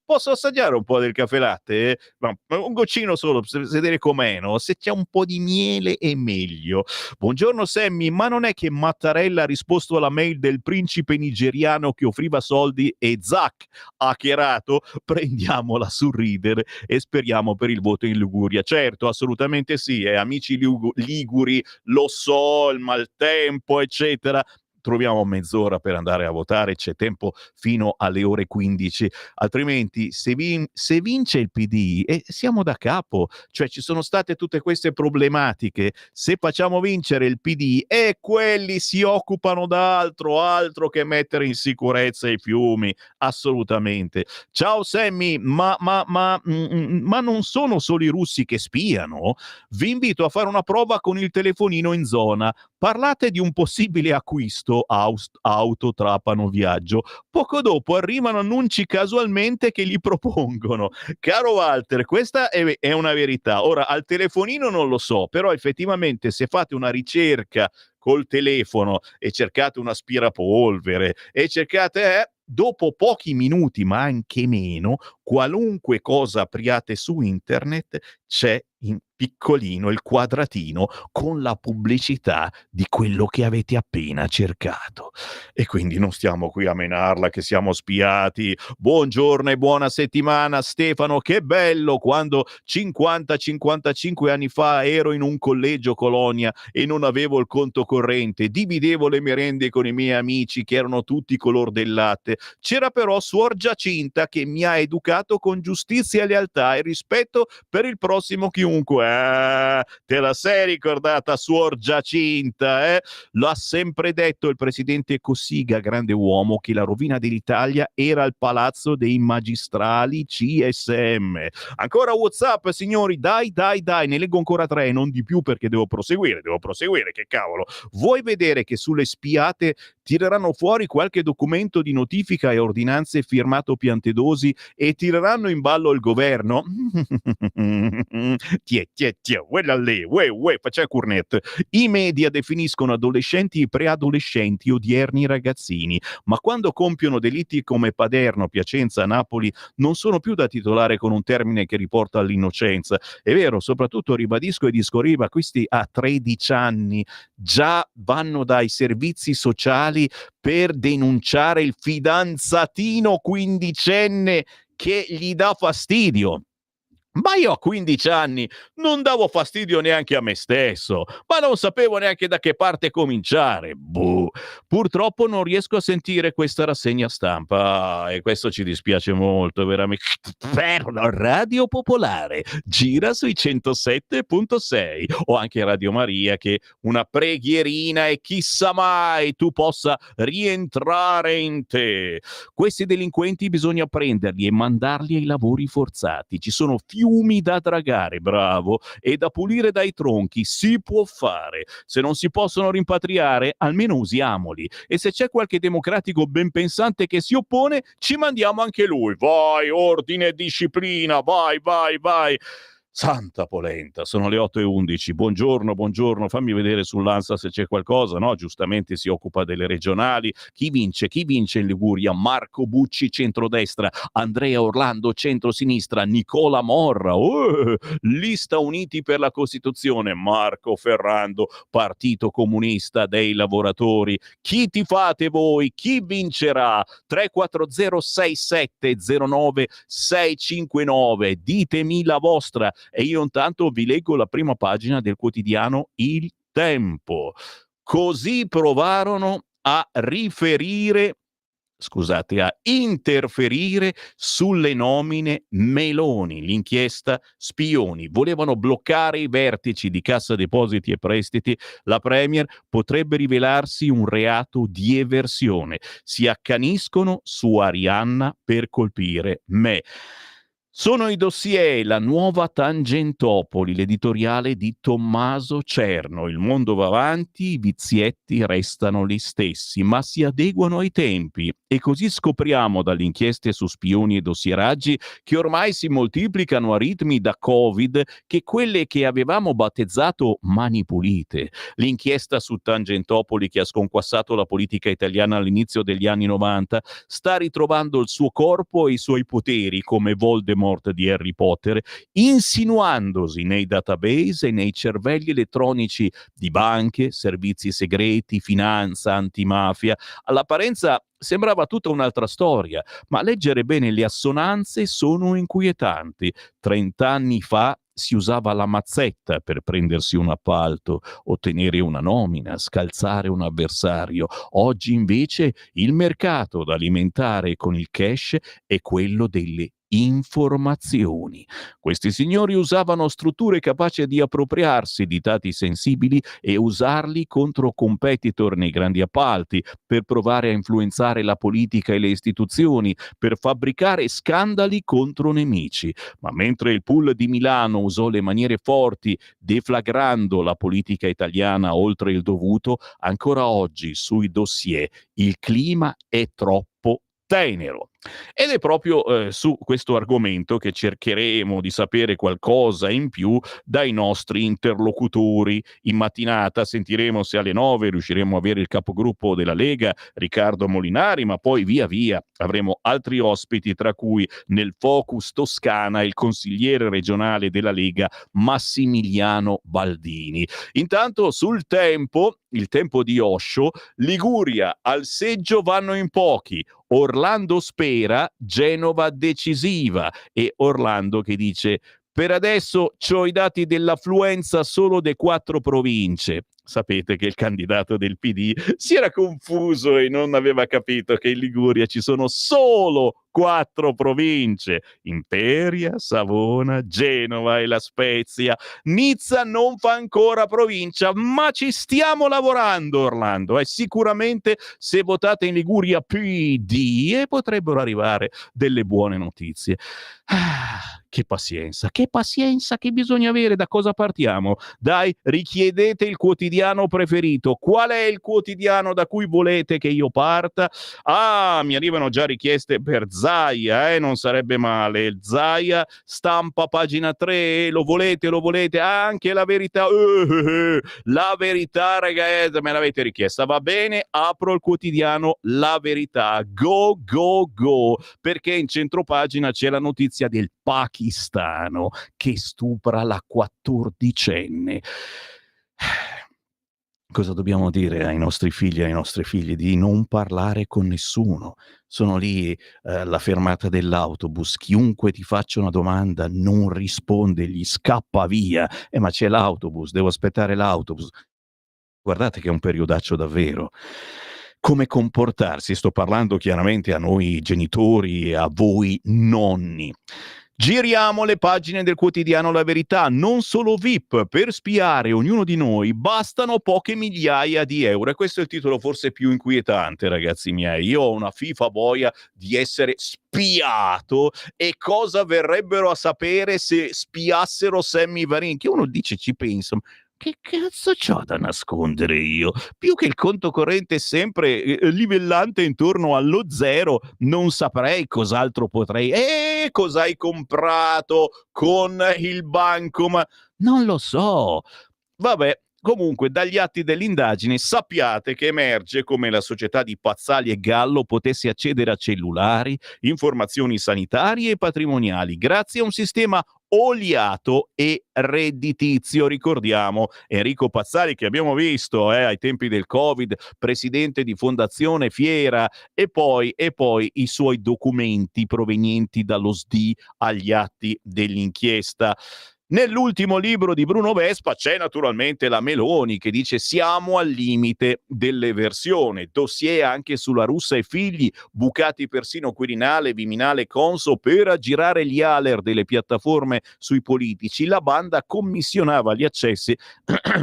Speaker 2: Posso assaggiare un po' del caffè latte? Ma un goccino solo, per vedere com'è, no? Se c'è un po' di miele è meglio. Buongiorno Sammy, ma non è che Mattarella ha risposto alla mail del principe nigeriano che offriva soldi e Zac ha hackerato? Prendiamola sul ridere e speriamo per il voto in Liguria. Certo, assolutamente sì. sì, amici liguri, lo so, il maltempo, eccetera. Troviamo mezz'ora per andare a votare, c'è tempo fino alle ore 15, altrimenti se vince il PD siamo da capo, cioè ci sono state tutte queste problematiche, se facciamo vincere il PD e quelli si occupano altro che mettere in sicurezza i fiumi, assolutamente. Ciao Sammy, ma non sono solo i russi che spiano? Vi invito a fare una prova con il telefonino in zona. Parlate di un possibile acquisto auto Trapano Viaggio. Poco dopo arrivano annunci casualmente che li propongono. Caro Walter, questa è una verità. Ora, al telefonino non lo so, però effettivamente se fate una ricerca col telefono e cercate un aspirapolvere e cercate dopo pochi minuti, ma anche meno, qualunque cosa apriate su internet c'è in piccolino il quadratino con la pubblicità di quello che avete appena cercato. E quindi non stiamo qui a menarla che siamo spiati. Buongiorno e buona settimana Stefano, che bello quando 50-55 anni fa ero in un collegio Colonia e non avevo il conto corrente, dividevo le merende con i miei amici che erano tutti color del latte. C'era però Suor Giacinta che mi ha educato con giustizia, lealtà e rispetto per il prossimo chiunque. Te la sei ricordata Suor Giacinta? L'ha sempre detto il presidente Cossiga, grande uomo, che la rovina dell'Italia era il palazzo dei magistrali CSM. Ancora WhatsApp, signori, dai, ne leggo ancora 3, non di più perché devo proseguire, che cavolo. Vuoi vedere che sulle spiate tireranno fuori qualche documento di notifica e ordinanze firmato Piantedosi e tireranno in ballo il governo? Quella lì, faccia cornetto. I media definiscono adolescenti e preadolescenti odierni ragazzini, ma quando compiono delitti come Paderno, Piacenza, Napoli, non sono più da titolare con un termine che riporta all'innocenza. È vero, soprattutto ribadisco e discorriva, questi a 13 anni già vanno dai servizi sociali per denunciare il fidanzatino quindicenne che gli dà fastidio. Ma io a 15 anni non davo fastidio neanche a me stesso, ma non sapevo neanche da che parte cominciare. Boh. Purtroppo non riesco a sentire questa rassegna stampa e questo ci dispiace molto, veramente. Per la Radio Popolare gira sui 107.6 o anche Radio Maria, che una preghierina e chissà mai tu possa rientrare in te. Questi delinquenti bisogna prenderli e mandarli ai lavori forzati. Ci sono fiumi da dragare, bravo, e da pulire dai tronchi. Si può fare. Se non si possono rimpatriare, almeno usiamoli. E se c'è qualche democratico ben pensante che si oppone, ci mandiamo anche lui. Vai, ordine e disciplina, vai. Santa polenta, sono le 8:11. Buongiorno, fammi vedere sull'Ansa se c'è qualcosa, no? Giustamente si occupa delle regionali. Chi vince in Liguria? Marco Bucci, centrodestra, Andrea Orlando, centrosinistra, Nicola Morra, Lista Uniti per la Costituzione, Marco Ferrando, Partito Comunista dei Lavoratori. Chi tifate voi? Chi vincerà? 3406709 ditemi la vostra. E io intanto vi leggo la prima pagina del quotidiano Il Tempo. Così provarono a interferire sulle nomine Meloni, l'inchiesta Spioni. Volevano bloccare i vertici di Cassa Depositi e Prestiti. La Premier potrebbe rivelarsi un reato di eversione. Si accaniscono su Arianna per colpire me. Sono i dossier, la nuova Tangentopoli, l'editoriale di Tommaso Cerno. Il mondo va avanti, i vizietti restano gli stessi, ma si adeguano ai tempi. E così scopriamo dalle inchieste su spioni e dossieraggi che ormai si moltiplicano a ritmi da Covid che quelle che avevamo battezzato mani pulite. L'inchiesta su Tangentopoli, che ha sconquassato la politica italiana all'inizio degli anni 90, sta ritrovando il suo corpo e i suoi poteri come Voldemort di Harry Potter, insinuandosi nei database e nei cervelli elettronici di banche, servizi segreti, finanza, antimafia. All'apparenza sembrava tutta un'altra storia, ma leggere bene le assonanze sono inquietanti. 30 anni fa si usava la mazzetta per prendersi un appalto, ottenere una nomina, scalzare un avversario. Oggi invece il mercato da alimentare con il cash è quello delle informazioni. Questi signori usavano strutture capaci di appropriarsi di dati sensibili e usarli contro competitor nei grandi appalti, per provare a influenzare la politica e le istituzioni, per fabbricare scandali contro nemici. Ma mentre il pool di Milano usò le maniere forti, deflagrando la politica italiana oltre il dovuto, ancora oggi sui dossier il clima è troppo tenero. Ed è proprio su questo argomento che cercheremo di sapere qualcosa in più dai nostri interlocutori. In mattinata sentiremo se alle 9 riusciremo a avere il capogruppo della Lega, Riccardo Molinari, ma poi via via avremo altri ospiti, tra cui nel Focus Toscana il consigliere regionale della Lega Massimiliano Baldini. Intanto sul tempo, il tempo di Osho, Liguria al seggio vanno in pochi, Orlando spera, Genova decisiva, e Orlando che dice: per adesso c'ho i dati dell'affluenza solo de 4 province. Sapete che il candidato del PD si era confuso e non aveva capito che in Liguria ci sono solo 4 province: Imperia, Savona, Genova e La Spezia. Nizza non fa ancora provincia, ma ci stiamo lavorando, Orlando. Sicuramente se votate in Liguria PD potrebbero arrivare delle buone notizie. Che pazienza che bisogna avere. Da cosa partiamo? Dai, richiedete il quotidiano preferito. Qual è il quotidiano da cui volete che io parta? Mi arrivano già richieste per Zaia, non sarebbe male. Zaia, Stampa, pagina 3, lo volete? Anche La Verità, La Verità, ragazzi, me l'avete richiesta, va bene, apro il quotidiano La Verità, go, perché in centropagina c'è la notizia del pakistano che stupra la 14enne. Cosa dobbiamo dire ai nostri figli e ai nostri figli? Di non parlare con nessuno. Sono lì alla fermata dell'autobus, chiunque ti faccia una domanda non risponde, gli scappa via. Ma c'è l'autobus, devo aspettare l'autobus. Guardate che è un periodaccio davvero. Come comportarsi? Sto parlando chiaramente a noi genitori e a voi nonni. Giriamo le pagine del quotidiano La Verità. Non solo VIP, per spiare ognuno di noi bastano poche migliaia di euro. E questo è il titolo forse più inquietante, ragazzi miei. Io ho una fifa boia di essere spiato, e cosa verrebbero a sapere se spiassero Sammy Varin? Che uno dice, ci pensa, che cazzo c'ho da nascondere io? Più che il conto corrente sempre livellante intorno allo zero, non saprei cos'altro potrei. Cosa hai comprato con il bancomat? Non lo so. Vabbè. Comunque, dagli atti dell'indagine sappiate che emerge come la società di Pazzali e Gallo potesse accedere a cellulari, informazioni sanitarie e patrimoniali grazie a un sistema oliato e redditizio. Ricordiamo Enrico Pazzali, che abbiamo visto ai tempi del Covid, presidente di Fondazione Fiera, e poi i suoi documenti provenienti dallo SDI agli atti dell'inchiesta. Nell'ultimo libro di Bruno Vespa c'è naturalmente la Meloni che dice: siamo al limite dell'eversione. Dossier anche sulla Russa e figli, bucati persino Quirinale, Viminale, Conso per aggirare gli haler delle piattaforme sui politici. La banda commissionava gli accessi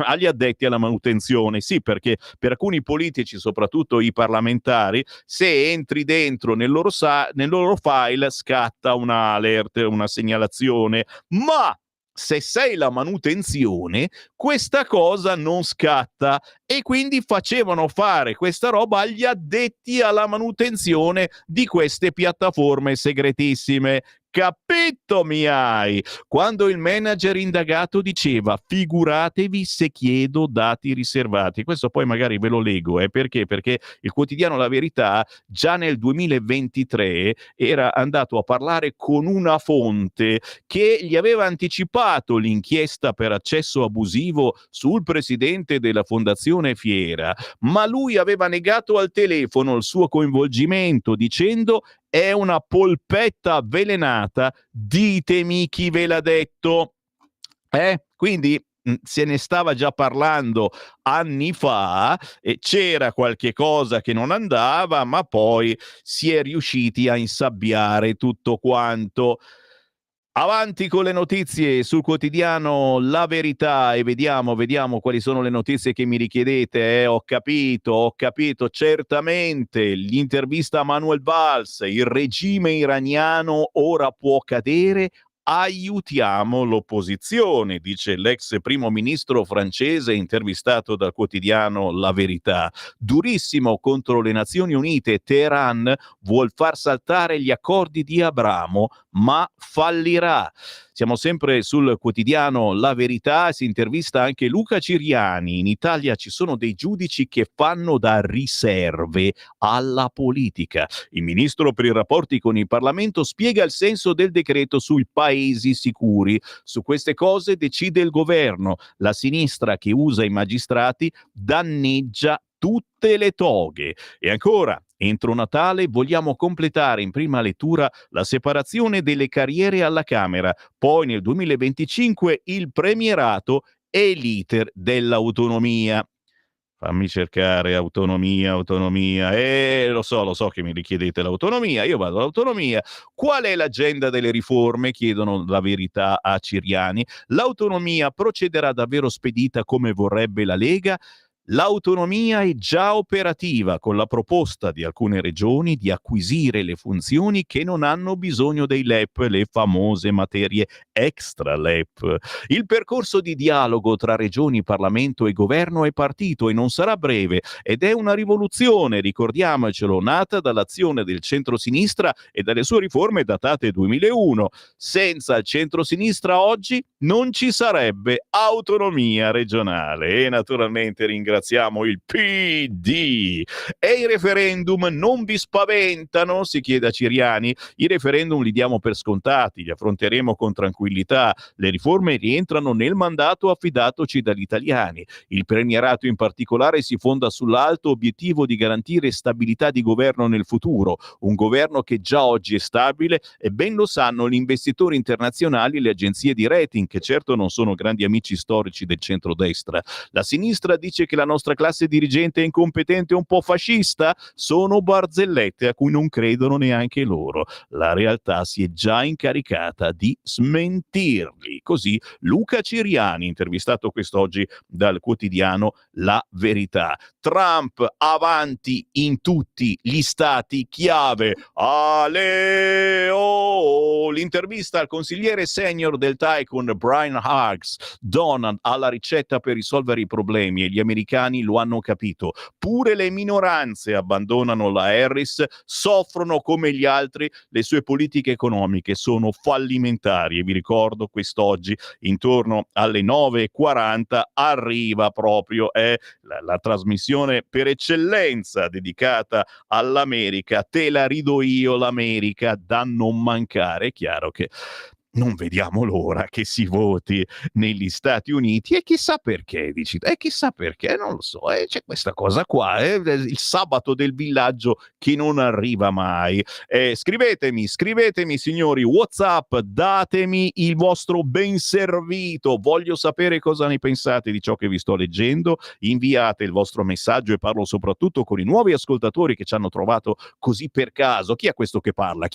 Speaker 2: agli addetti alla manutenzione. Sì, perché per alcuni politici, soprattutto i parlamentari, se entri dentro nel loro file scatta un alert, una segnalazione, ma se sei la manutenzione, questa cosa non scatta, e quindi facevano fare questa roba agli addetti alla manutenzione di queste piattaforme segretissime. Capito mi hai? Quando il manager indagato diceva: figuratevi se chiedo dati riservati. Questo poi magari ve lo leggo, perché il quotidiano La Verità già nel 2023 era andato a parlare con una fonte che gli aveva anticipato l'inchiesta per accesso abusivo sul presidente della Fondazione Fiera, ma lui aveva negato al telefono il suo coinvolgimento dicendo: è una polpetta avvelenata, ditemi chi ve l'ha detto. Quindi se ne stava già parlando anni fa e c'era qualche cosa che non andava, ma poi si è riusciti a insabbiare tutto quanto. Avanti con le notizie sul quotidiano La Verità e vediamo quali sono le notizie che mi richiedete. Ho capito, certamente. L'intervista a Manuel Valls, il regime iraniano ora può cadere, aiutiamo l'opposizione, dice l'ex primo ministro francese intervistato dal quotidiano La Verità. Durissimo contro le Nazioni Unite, Teheran vuol far saltare gli accordi di Abramo, ma fallirà. Siamo sempre sul quotidiano La Verità, si intervista anche Luca Ciriani. In Italia ci sono dei giudici che fanno da riserve alla politica. Il ministro per i rapporti con il Parlamento spiega il senso del decreto sui paesi sicuri. Su queste cose decide il governo. La sinistra che usa i magistrati danneggia tutte le toghe. E ancora, entro Natale vogliamo completare in prima lettura la separazione delle carriere alla Camera, poi nel 2025 il premierato e l'iter dell'autonomia. Fammi cercare autonomia. Lo so che mi richiedete l'autonomia, io vado all'autonomia. Qual è l'agenda delle riforme? Chiedono La Verità a Ciriani. L'autonomia procederà davvero spedita come vorrebbe la Lega? L'autonomia è già operativa con la proposta di alcune regioni di acquisire le funzioni che non hanno bisogno dei LEP, le famose materie extra LEP. Il percorso di dialogo tra regioni, Parlamento e governo è partito e non sarà breve ed è una rivoluzione, ricordiamocelo, nata dall'azione del centrosinistra e dalle sue riforme datate 2001. Senza il centrosinistra oggi non ci sarebbe autonomia regionale e naturalmente ringraziamo il PD. E i referendum non vi spaventano? Si chiede a Ciriani. I referendum li diamo per scontati, li affronteremo con tranquillità. Le riforme rientrano nel mandato affidatoci dagli italiani. Il premierato in particolare si fonda sull'alto obiettivo di garantire stabilità di governo nel futuro, un governo che già oggi è stabile e ben lo sanno gli investitori internazionali e le agenzie di rating, che certo non sono grandi amici storici del centrodestra. La sinistra dice che la nostra classe dirigente è incompetente e un po' fascista? Sono barzellette a cui non credono neanche loro. La realtà si è già incaricata di smentirli. Così Luca Ciriani, intervistato quest'oggi dal quotidiano La Verità. Trump avanti in tutti gli stati chiave. L'intervista al consigliere senior del tycoon Brian Hughes. Donald ha la ricetta per risolvere i problemi e gli americani lo hanno capito. Pure le minoranze abbandonano la Harris, soffrono come gli altri, le sue politiche economiche sono fallimentari. E vi ricordo quest'oggi intorno alle 9:40 arriva proprio la trasmissione per eccellenza dedicata all'America. Te la rido io l'America da non mancare. È chiaro che non vediamo l'ora che si voti negli Stati Uniti e chissà perché, dici, chissà perché, non lo so, c'è questa cosa qua, il sabato del villaggio che non arriva mai. Scrivetemi signori, WhatsApp, datemi il vostro ben servito, voglio sapere cosa ne pensate di ciò che vi sto leggendo, inviate il vostro messaggio e parlo soprattutto con i nuovi ascoltatori che ci hanno trovato così per caso. Chi è questo che parla?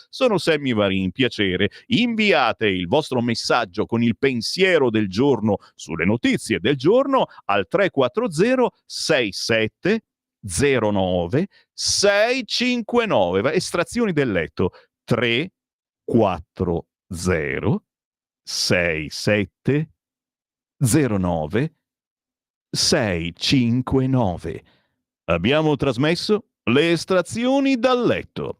Speaker 2: Sono Sammy Varin, piacere. Inviate il vostro messaggio con il pensiero del giorno sulle notizie del giorno al 340 6709 659. Estrazioni del letto 340 6709 659. Abbiamo trasmesso le estrazioni dal letto.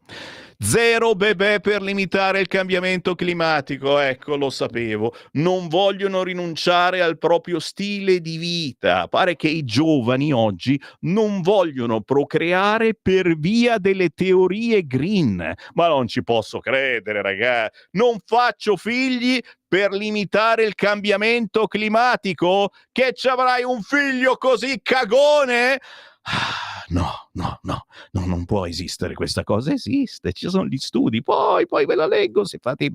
Speaker 2: Zero bebè per limitare il cambiamento climatico, ecco, lo sapevo. Non vogliono rinunciare al proprio stile di vita. Pare che i giovani oggi non vogliono procreare per via delle teorie green. Ma non ci posso credere, ragazzi. Non faccio figli per limitare il cambiamento climatico? Che ci avrai un figlio così cagone? no, non può esistere questa cosa. Esiste, ci sono gli studi, poi ve la leggo se fate i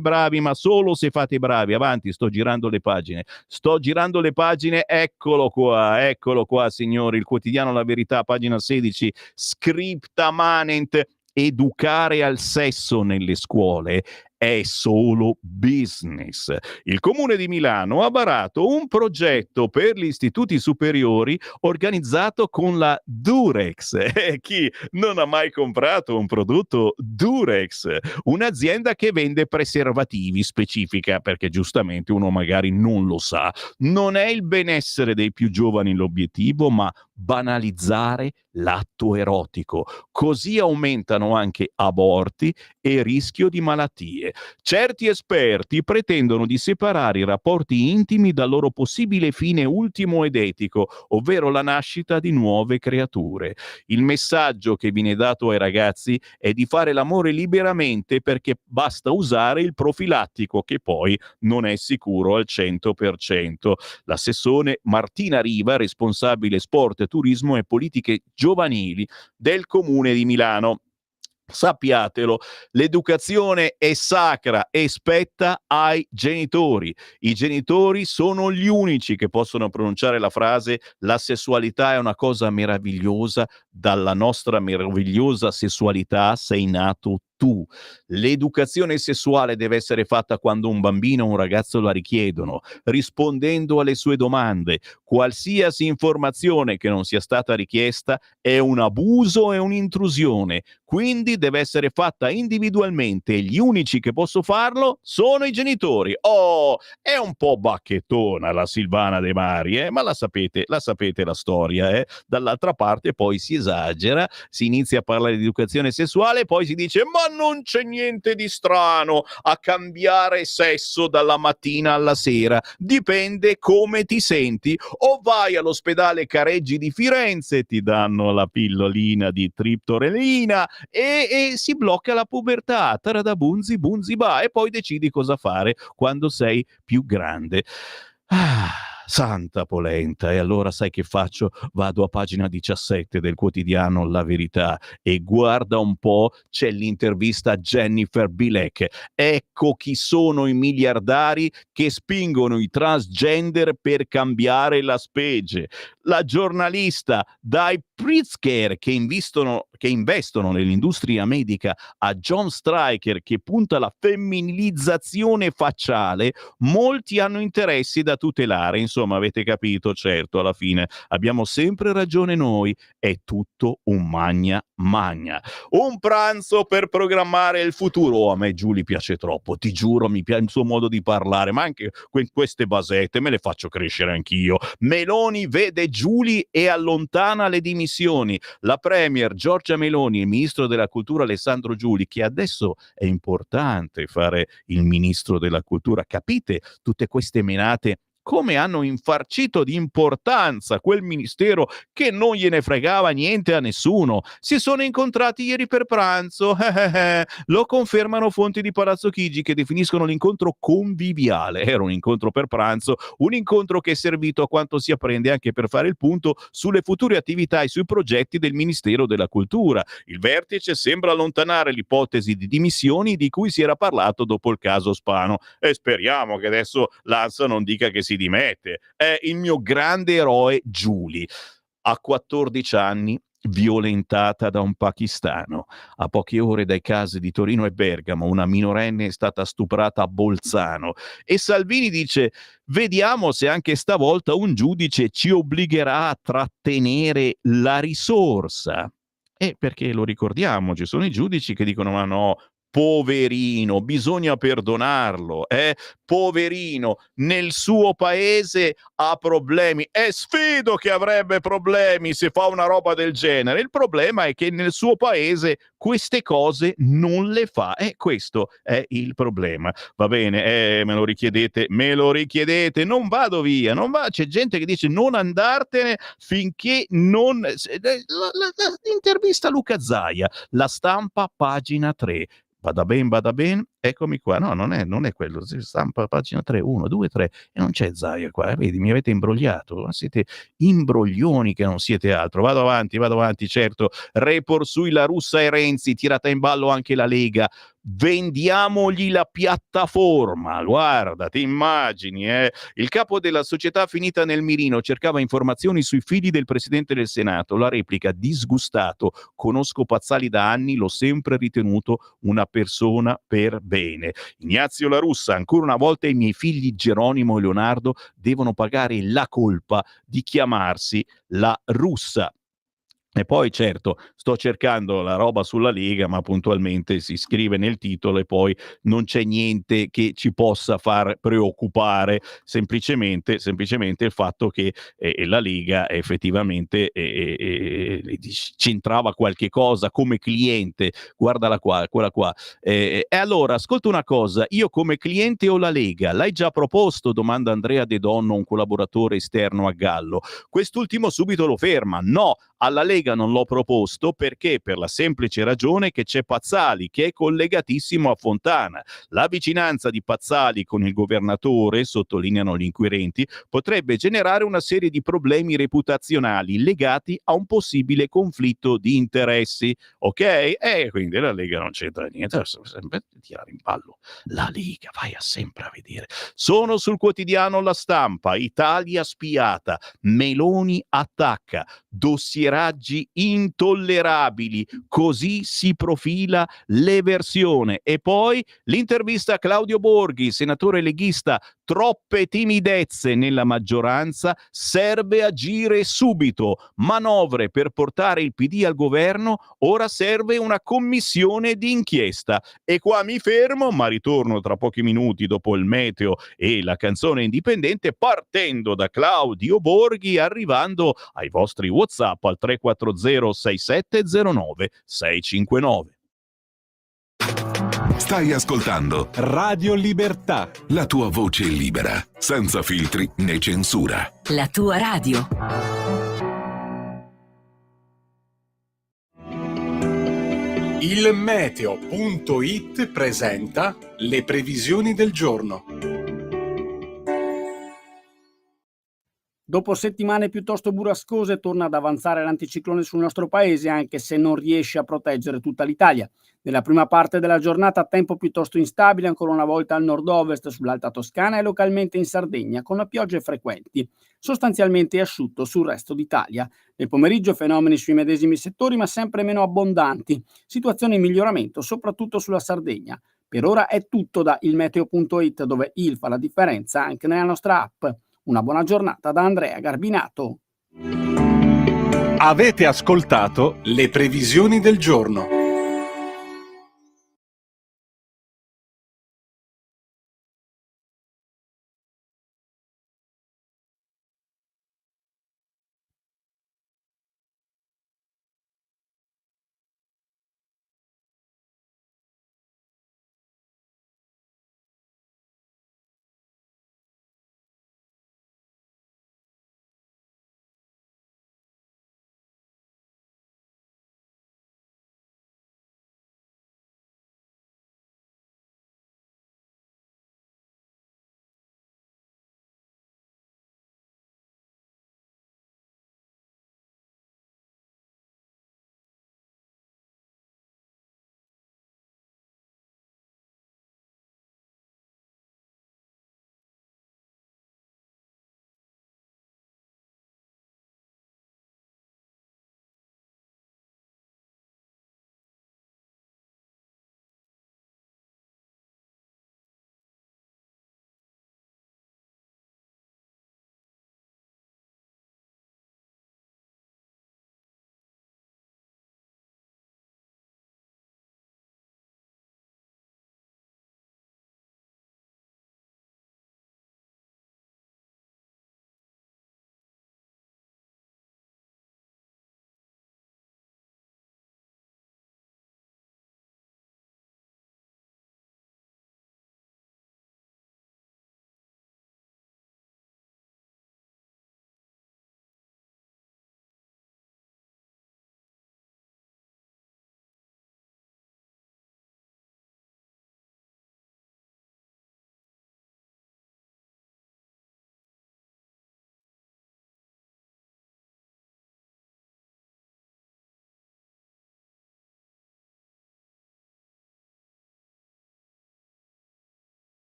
Speaker 2: bravi, ma solo se fate i bravi. Avanti, sto girando le pagine, eccolo qua signori, il quotidiano La Verità, pagina 16, scripta manent, educare al sesso nelle scuole è solo business. Il Comune di Milano ha varato un progetto per gli istituti superiori organizzato con la Durex. Chi non ha mai comprato un prodotto Durex? Un'azienda che vende preservativi, specifica, perché giustamente uno magari non lo sa. Non è il benessere dei più giovani l'obiettivo, ma banalizzare l'atto erotico. Così aumentano anche aborti e rischio di malattie. Certi esperti pretendono di separare i rapporti intimi dal loro possibile fine ultimo ed etico, ovvero la nascita di nuove creature. Il messaggio che viene dato ai ragazzi è di fare l'amore liberamente, perché basta usare il profilattico, che poi non è sicuro al 100%. L'assessore Martina Riva, responsabile sport, turismo e politiche giovanili del Comune di Milano. Sappiatelo, l'educazione è sacra e spetta ai genitori. I genitori sono gli unici che possono pronunciare la frase: la sessualità è una cosa meravigliosa, dalla nostra meravigliosa sessualità sei nato tu. L'educazione sessuale deve essere fatta quando un bambino o un ragazzo la richiedono, rispondendo alle sue domande. Qualsiasi informazione che non sia stata richiesta è un abuso e un'intrusione, quindi deve essere fatta individualmente, e gli unici che possono farlo sono i genitori. Oh, è un po' bacchettona la Silvana De Mari, ma la sapete la storia. Dall'altra parte poi si esagera, si inizia a parlare di educazione sessuale, poi si dice: ma non c'è niente di strano a cambiare sesso dalla mattina alla sera, dipende come ti senti. O vai all'ospedale Careggi di Firenze, ti danno la pillolina di triptorelina e si blocca la pubertà, taradabunzi bunzi ba, e poi decidi cosa fare quando sei più grande. Santa polenta. E allora sai che faccio? Vado a pagina 17 del quotidiano La Verità e guarda un po', c'è l'intervista a Jennifer Bilek. Ecco chi sono i miliardari che spingono i transgender per cambiare la specie. La giornalista Dai Pritzker, che investono nell'industria medica, a John Stryker, che punta alla femminilizzazione facciale. Molti hanno interessi da tutelare. Insomma, avete capito, certo, alla fine abbiamo sempre ragione noi, è tutto un magna magna. Un pranzo per programmare il futuro. Oh, a me Giulia piace troppo, ti giuro, mi piace il suo modo di parlare, ma anche queste basette me le faccio crescere anch'io. Meloni vede Giulia e allontana le dimissioni. La premier Giorgia Meloni e il ministro della cultura Alessandro Giuli, che adesso è importante fare il ministro della cultura. Capite tutte queste menate come hanno infarcito di importanza quel ministero che non gliene fregava niente a nessuno. Si sono incontrati ieri per pranzo, lo confermano fonti di Palazzo Chigi, che definiscono l'incontro conviviale. Era un incontro per pranzo, un incontro che è servito, a quanto si apprende, anche per fare il punto sulle future attività e sui progetti del Ministero della Cultura. Il vertice sembra allontanare l'ipotesi di dimissioni di cui si era parlato dopo il caso Spano, e speriamo che adesso l'ANSA non dica che si dimette. È il mio grande eroe Giulia, a 14 anni, violentata da un pakistano. A poche ore dai casi di Torino e Bergamo, una minorenne è stata stuprata a Bolzano. E Salvini dice: vediamo se anche stavolta un giudice ci obbligherà a trattenere la risorsa. Perché, lo ricordiamo, ci sono i giudici che dicono: ma no, poverino, bisogna perdonarlo, poverino, nel suo paese ha problemi, e sfido che avrebbe problemi se fa una roba del genere. Il problema è che nel suo paese queste cose non le fa, e questo è il problema. Va bene, me lo richiedete, non vado via, c'è gente che dice non andartene finché non... L'intervista a Luca Zaia, La Stampa, pagina 3. Bada ben, eccomi qua. No, non è quello. Stampa pagina 3, 1, 2, 3 e non c'è Zaia qua. Vedi, mi avete imbrogliato. Ma siete imbroglioni che non siete altro. Vado avanti, certo. Report sui La Russa e Renzi, tirata in ballo anche la Lega. Vendiamogli la piattaforma. Guarda, ti immagini, il capo della società finita nel mirino cercava informazioni sui figli del presidente del Senato. La replica: disgustato, conosco Pazzali da anni, l'ho sempre ritenuto una persona per bene. Ignazio La Russa: ancora una volta i miei figli Geronimo e Leonardo devono pagare la colpa di chiamarsi La Russa. E poi certo, sto cercando la roba sulla Lega, ma puntualmente si scrive nel titolo e poi non c'è niente che ci possa far preoccupare, semplicemente il fatto che la Lega effettivamente c'entrava qualche cosa come cliente, guardala qua, quella qua. E allora, ascolta una cosa, io come cliente o la Lega? L'hai già proposto? Domanda Andrea De Donno, un collaboratore esterno a Gallo. Quest'ultimo subito lo ferma. No, alla Lega non l'ho proposto perché per la semplice ragione che c'è Pazzali che è collegatissimo a Fontana. La vicinanza di Pazzali con il governatore, sottolineano gli inquirenti, potrebbe generare una serie di problemi reputazionali legati a un possibile conflitto di interessi. Ok? E quindi la Lega non c'entra niente. Sempre tirare in ballo la Lega, vai a sempre a vedere. Sono sul quotidiano La Stampa. Italia spiata, Meloni attacca, dossieraggi intollerabili, così si profila l'eversione. E poi l'intervista a Claudio Borghi, senatore leghista: troppe timidezze nella maggioranza, serve agire subito, manovre per portare il PD al governo, ora serve una commissione d'inchiesta. E qua mi fermo, ma ritorno tra pochi minuti dopo il meteo e la canzone indipendente, partendo da Claudio Borghi, arrivando ai vostri WhatsApp al 340 6709 659.
Speaker 3: Stai ascoltando
Speaker 1: Radio Libertà.
Speaker 3: la tua voce libera, senza filtri né censura.
Speaker 4: La tua radio.
Speaker 6: Il meteo.it presenta le previsioni del giorno.
Speaker 7: Dopo settimane piuttosto burrascose torna ad avanzare l'anticiclone sul nostro paese, anche se non riesce a proteggere tutta l'Italia. Nella prima parte della giornata tempo piuttosto instabile ancora una volta al nord-ovest, sull'Alta Toscana e localmente in Sardegna, con piogge frequenti. Sostanzialmente asciutto sul resto d'Italia. Nel pomeriggio fenomeni sui medesimi settori, ma sempre meno abbondanti. Situazione in miglioramento soprattutto sulla Sardegna. Per ora è tutto da ilmeteo.it, dove il fa la differenza anche nella nostra app. Una buona giornata da Andrea Garbinato.
Speaker 6: Avete ascoltato le previsioni del giorno.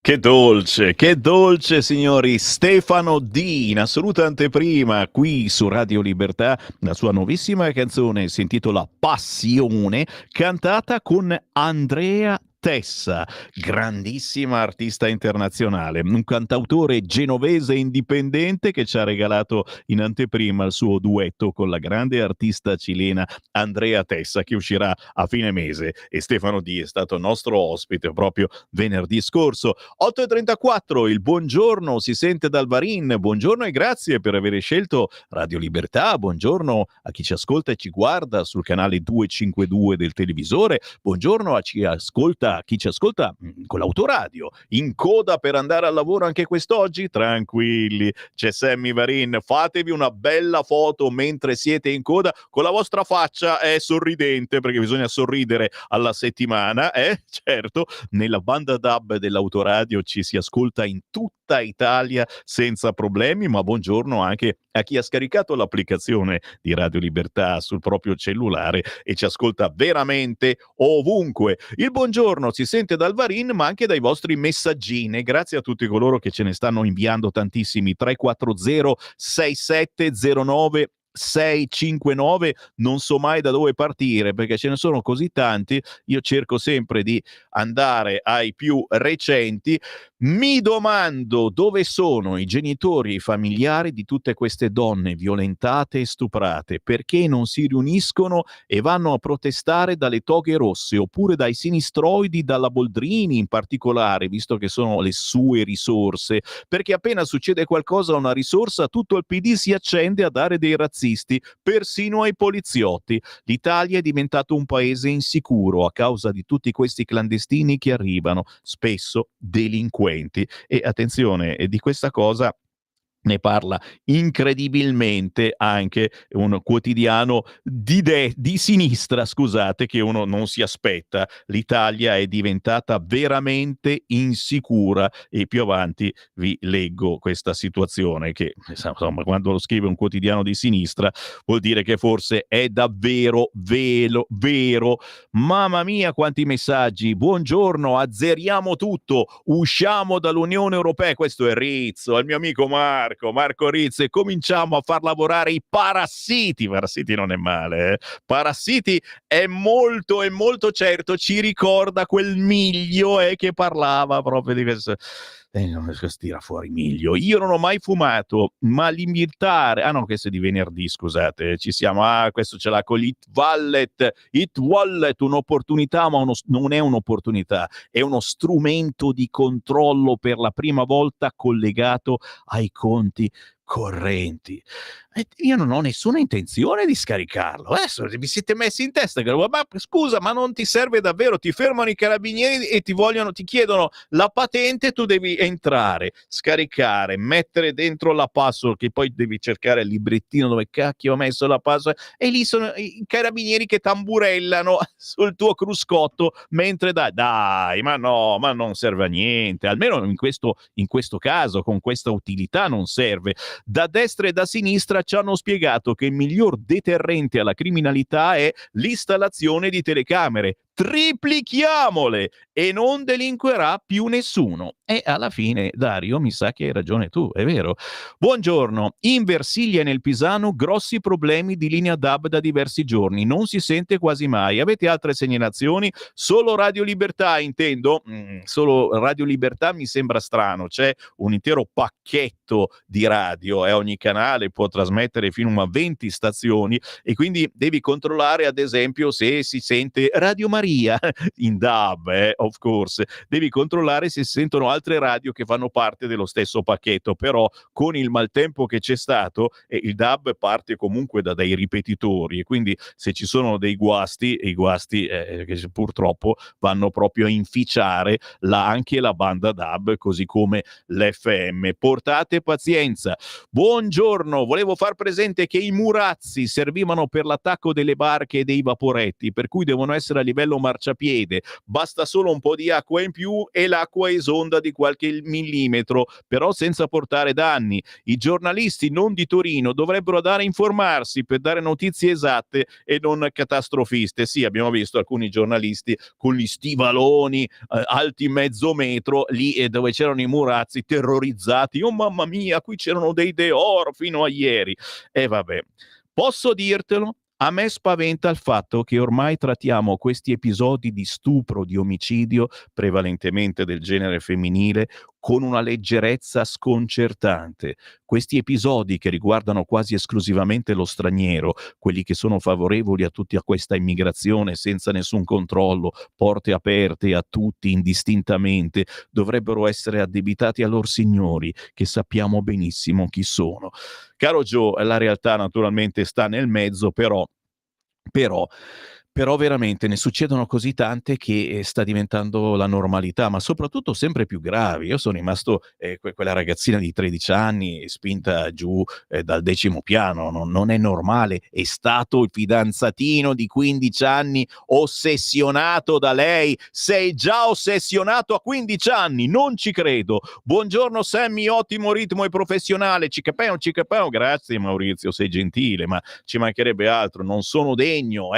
Speaker 2: Che dolce signori, Stefano D, in assoluta anteprima qui su Radio Libertà, la sua nuovissima canzone si intitola Passione, cantata con Andrea Tessa, grandissima artista internazionale, un cantautore genovese indipendente che ci ha regalato in anteprima il suo duetto con la grande artista cilena Andrea Tessa, che uscirà a fine mese, e Stefano D è stato nostro ospite proprio venerdì scorso. 8:34, il buongiorno si sente dal Varin. Buongiorno e grazie per aver scelto Radio Libertà. Buongiorno a chi ci ascolta e ci guarda sul canale 252 del televisore. Buongiorno a chi ci ascolta con l'autoradio, in coda per andare al lavoro anche quest'oggi. Tranquilli, c'è Sammy Varin, fatevi una bella foto mentre siete in coda con la vostra faccia sorridente, perché bisogna sorridere alla settimana, certo. Nella banda DAB dell'autoradio ci si ascolta in tutta Italia senza problemi, ma buongiorno anche a chi ha scaricato l'applicazione di Radio Libertà sul proprio cellulare e ci ascolta veramente ovunque. Il buongiorno si sente dal Varin, ma anche dai vostri messaggini. Grazie a tutti coloro che ce ne stanno inviando tantissimi. 340 6709 659, non so mai da dove partire perché ce ne sono così tanti. Io cerco sempre di andare ai più recenti. Mi domando dove sono i genitori e i familiari di tutte queste donne violentate e stuprate, perché non si riuniscono e vanno a protestare dalle toghe rosse oppure dai sinistroidi, dalla Boldrini in particolare, visto che sono le sue risorse, perché appena succede qualcosa a una risorsa tutto il PD si accende a dare dei razzisti, persino ai poliziotti. L'Italia è diventato un paese insicuro a causa di tutti questi clandestini che arrivano, spesso delinquenti. E attenzione, di questa cosa ne parla incredibilmente anche un quotidiano di sinistra, scusate, che uno non si aspetta. L'Italia è diventata veramente insicura e più avanti vi leggo questa situazione che, insomma, quando lo scrive un quotidiano di sinistra vuol dire che forse è davvero vero. Mamma mia quanti messaggi. Buongiorno, azzeriamo tutto, usciamo dall'Unione Europea. Questo è Rizzo, il mio amico Marco Rizzo, e cominciamo a far lavorare i parassiti. Parassiti non è male, Parassiti è molto certo, ci ricorda quel Miglio che parlava proprio di questo. Non riesco a tirare fuori Miglio. Io non ho mai fumato, ma limitare... no, questo è di venerdì, scusate. Ci siamo. Questo ce l'ha con l'Hit Wallet, un'opportunità, ma non è un'opportunità, è uno strumento di controllo per la prima volta collegato ai conti correnti. Io non ho nessuna intenzione di scaricarlo. Adesso vi siete messi in testa che ma scusa, ma non ti serve davvero? Ti fermano i carabinieri e ti chiedono la patente, tu devi entrare, scaricare, mettere dentro la password, che poi devi cercare il librettino dove cacchio ho messo la password, e lì sono i carabinieri che tamburellano sul tuo cruscotto mentre dai, ma no, ma non serve a niente, almeno in questo caso, con questa utilità non serve. Da destra e da sinistra ci hanno spiegato che il miglior deterrente alla criminalità è l'installazione di telecamere. Triplichiamole e non delinquerà più nessuno. E alla fine, Dario, mi sa che hai ragione tu, è vero. Buongiorno, in Versilia e nel Pisano grossi problemi di linea DAB da diversi giorni, non si sente quasi mai. Avete altre segnalazioni? Solo Radio Libertà, intendo? Solo Radio Libertà mi sembra strano, c'è un intero pacchetto di radio e ogni canale può trasmettere fino a 20 stazioni e quindi devi controllare ad esempio se si sente Radio Maria in DAB, of course. Devi controllare se si sentono altre radio che fanno parte dello stesso pacchetto, però con il maltempo che c'è stato il DAB parte comunque da dei ripetitori e quindi se ci sono dei guasti, i guasti che purtroppo vanno proprio a inficiare anche la banda DAB, così come l'FM. Portate pazienza. Buongiorno, volevo far presente che i murazzi servivano per l'attacco delle barche e dei vaporetti, per cui devono essere a livello quello marciapiede, basta solo un po' di acqua in più e l'acqua esonda di qualche millimetro, però senza portare danni. I giornalisti non di Torino dovrebbero andare a informarsi per dare notizie esatte e non catastrofiste. Sì, abbiamo visto alcuni giornalisti con gli stivaloni alti mezzo metro lì dove c'erano i murazzi terrorizzati. Oh mamma mia, qui c'erano dei Deor fino a ieri. E vabbè, posso dirtelo? A me spaventa il fatto che ormai trattiamo questi episodi di stupro, di omicidio, prevalentemente del genere femminile, con una leggerezza sconcertante. Questi episodi che riguardano quasi esclusivamente lo straniero, quelli che sono favorevoli a tutta questa immigrazione senza nessun controllo, porte aperte a tutti indistintamente, dovrebbero essere addebitati a lor signori, che sappiamo benissimo chi sono. Caro Joe, la realtà naturalmente sta nel mezzo, però veramente ne succedono così tante che sta diventando la normalità, ma soprattutto sempre più gravi. Io sono rimasto quella ragazzina di 13 anni spinta giù dal 10° piano, non è normale. È stato il fidanzatino di 15 anni ossessionato da lei. Sei già ossessionato a 15 anni, non ci credo. Buongiorno Sammy, ottimo ritmo e professionale. Cicapeo, grazie Maurizio, sei gentile, ma ci mancherebbe altro, non sono degno,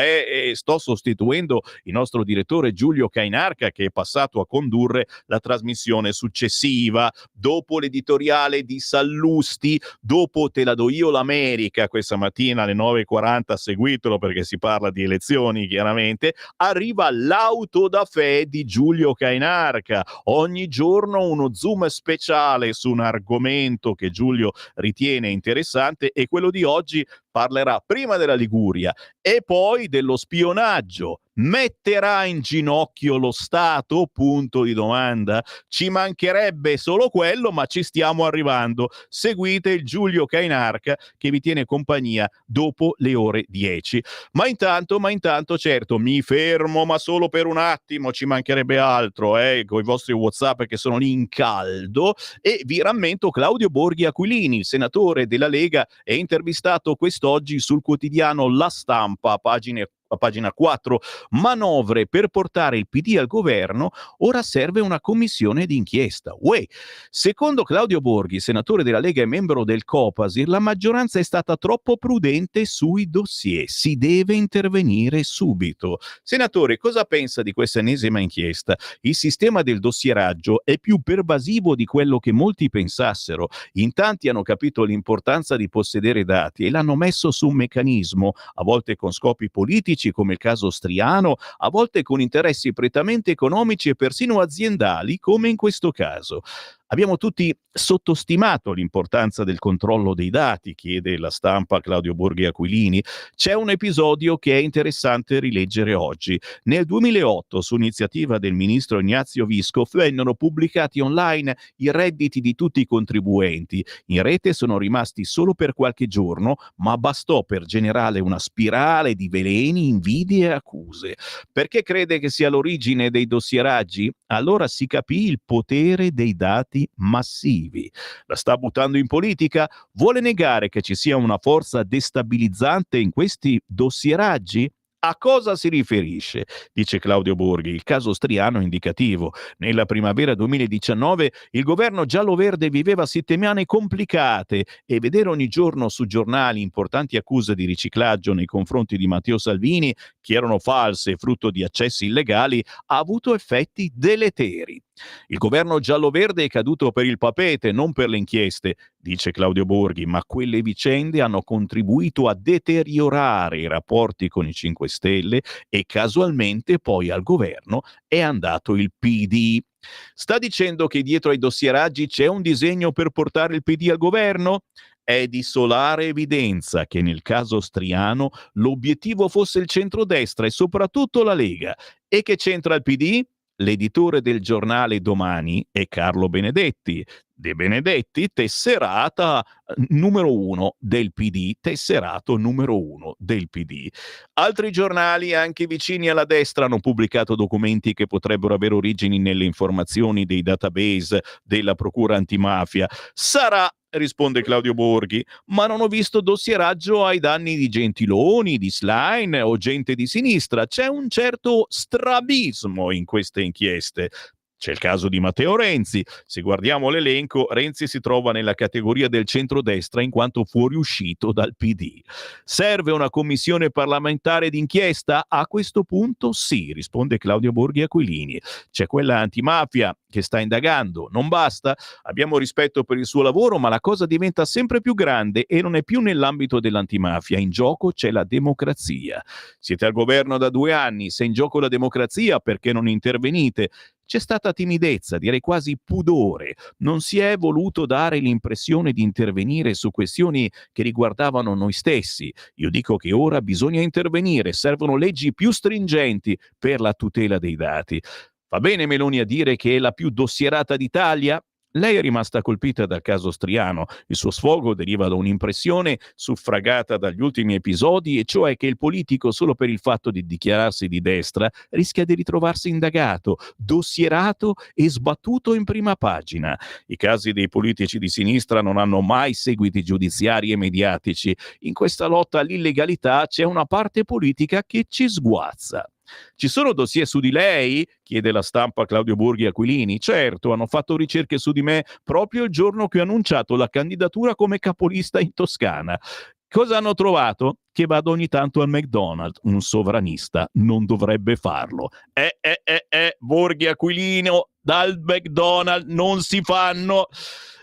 Speaker 2: sto sostituendo il nostro direttore Giulio Cainarca, che è passato a condurre la trasmissione successiva dopo l'editoriale di Sallusti, dopo Te la do io l'America questa mattina alle 9:40, seguitelo perché si parla di elezioni chiaramente, arriva l'auto da fè di Giulio Cainarca, ogni giorno uno zoom speciale su un argomento che Giulio ritiene interessante, e quello di oggi parlerà prima della Liguria e poi dello spionaggio. Metterà in ginocchio lo Stato? Punto di domanda. Ci mancherebbe solo quello, ma ci stiamo arrivando. Seguite il Giulio Cainarca che vi tiene compagnia dopo le ore 10. Ma intanto, certo, mi fermo, ma solo per un attimo, ci mancherebbe altro, con i vostri WhatsApp che sono lì in caldo, e vi rammento Claudio Borghi Aquilini, il senatore della Lega, è intervistato quest'oggi sul quotidiano La Stampa, a pagina 4, manovre per portare il PD al governo, ora serve una commissione d'inchiesta. Secondo Claudio Borghi, senatore della Lega e membro del Copasir, la maggioranza è stata troppo prudente sui dossier, si deve intervenire subito. Senatore, cosa pensa di questa ennesima inchiesta? Il sistema del dossieraggio è più pervasivo di quello che molti pensassero. In tanti hanno capito l'importanza di possedere dati e l'hanno messo su un meccanismo, a volte con scopi politici come il caso Striano, a volte con interessi prettamente economici e persino aziendali come in questo caso. Abbiamo tutti sottostimato l'importanza del controllo dei dati, chiede La Stampa Claudio Borghi Aquilini. C'è un episodio che è interessante rileggere oggi. Nel 2008, su iniziativa del ministro Ignazio Visco, vennero pubblicati online i redditi di tutti i contribuenti. In rete sono rimasti solo per qualche giorno, ma bastò per generare una spirale di veleni, invidie e accuse. Perché crede che sia l'origine dei dossieraggi? Allora si capì il potere dei dati massivi. La sta buttando in politica? Vuole negare che ci sia una forza destabilizzante in questi dossieraggi? A cosa si riferisce? Dice Claudio Borghi. Il caso Striano è indicativo. Nella primavera 2019 il governo giallo-verde viveva settimane complicate e vedere ogni giorno su giornali importanti accuse di riciclaggio nei confronti di Matteo Salvini, che erano false, frutto di accessi illegali, ha avuto effetti deleteri. Il governo giallo-verde è caduto per il papete, non per le inchieste, dice Claudio Borghi, ma quelle vicende hanno contribuito a deteriorare i rapporti con i 5 Stelle e casualmente poi al governo è andato il PD. Sta dicendo che dietro ai dossieraggi c'è un disegno per portare il PD al governo? È di solare evidenza che nel caso Striano l'obiettivo fosse il centrodestra e soprattutto la Lega. E che c'entra il PD? L'editore del giornale Domani è Carlo Benedetti. De Benedetti, tesserata numero 1 del PD, tesserato numero 1 del PD. Altri giornali, anche vicini alla destra, hanno pubblicato documenti che potrebbero avere origini nelle informazioni dei database della Procura Antimafia. Sarà risponde Claudio Borghi, ma non ho visto dossieraggio ai danni di Gentiloni, di Schlein o gente di sinistra. C'è un certo strabismo in queste inchieste. C'è il caso di Matteo Renzi. Se guardiamo l'elenco, Renzi si trova nella categoria del centrodestra in quanto fuoriuscito dal PD. Serve una commissione parlamentare d'inchiesta? A questo punto sì, risponde Claudio Borghi Aquilini. C'è quella antimafia che sta indagando, non basta? Abbiamo rispetto per il suo lavoro, ma la cosa diventa sempre più grande e non è più nell'ambito dell'antimafia. In gioco c'è la democrazia. Siete al governo da 2 anni, se è in gioco la democrazia, perché non intervenite? C'è stata timidezza, direi quasi pudore. Non si è voluto dare l'impressione di intervenire su questioni che riguardavano noi stessi. Io dico che ora bisogna intervenire, servono leggi più stringenti per la tutela dei dati. Va bene Meloni a dire che è la più dossierata d'Italia? Lei è rimasta colpita dal caso Striano. Il suo sfogo deriva da un'impressione suffragata dagli ultimi episodi, e cioè che il politico, solo per il fatto di dichiararsi di destra, rischia di ritrovarsi indagato, dossierato e sbattuto in prima pagina. I casi dei politici di sinistra non hanno mai seguiti giudiziari e mediatici. In questa lotta all'illegalità c'è una parte politica che ci sguazza. Ci sono dossier su di lei? Chiede La Stampa Claudio Borghi Aquilini. Certo, hanno fatto ricerche su di me proprio il giorno che ho annunciato la candidatura come capolista in Toscana. Cosa hanno trovato? Che vado ogni tanto al McDonald's. Un sovranista non dovrebbe farlo. Borghi Aquilino, dal McDonald's non si fanno.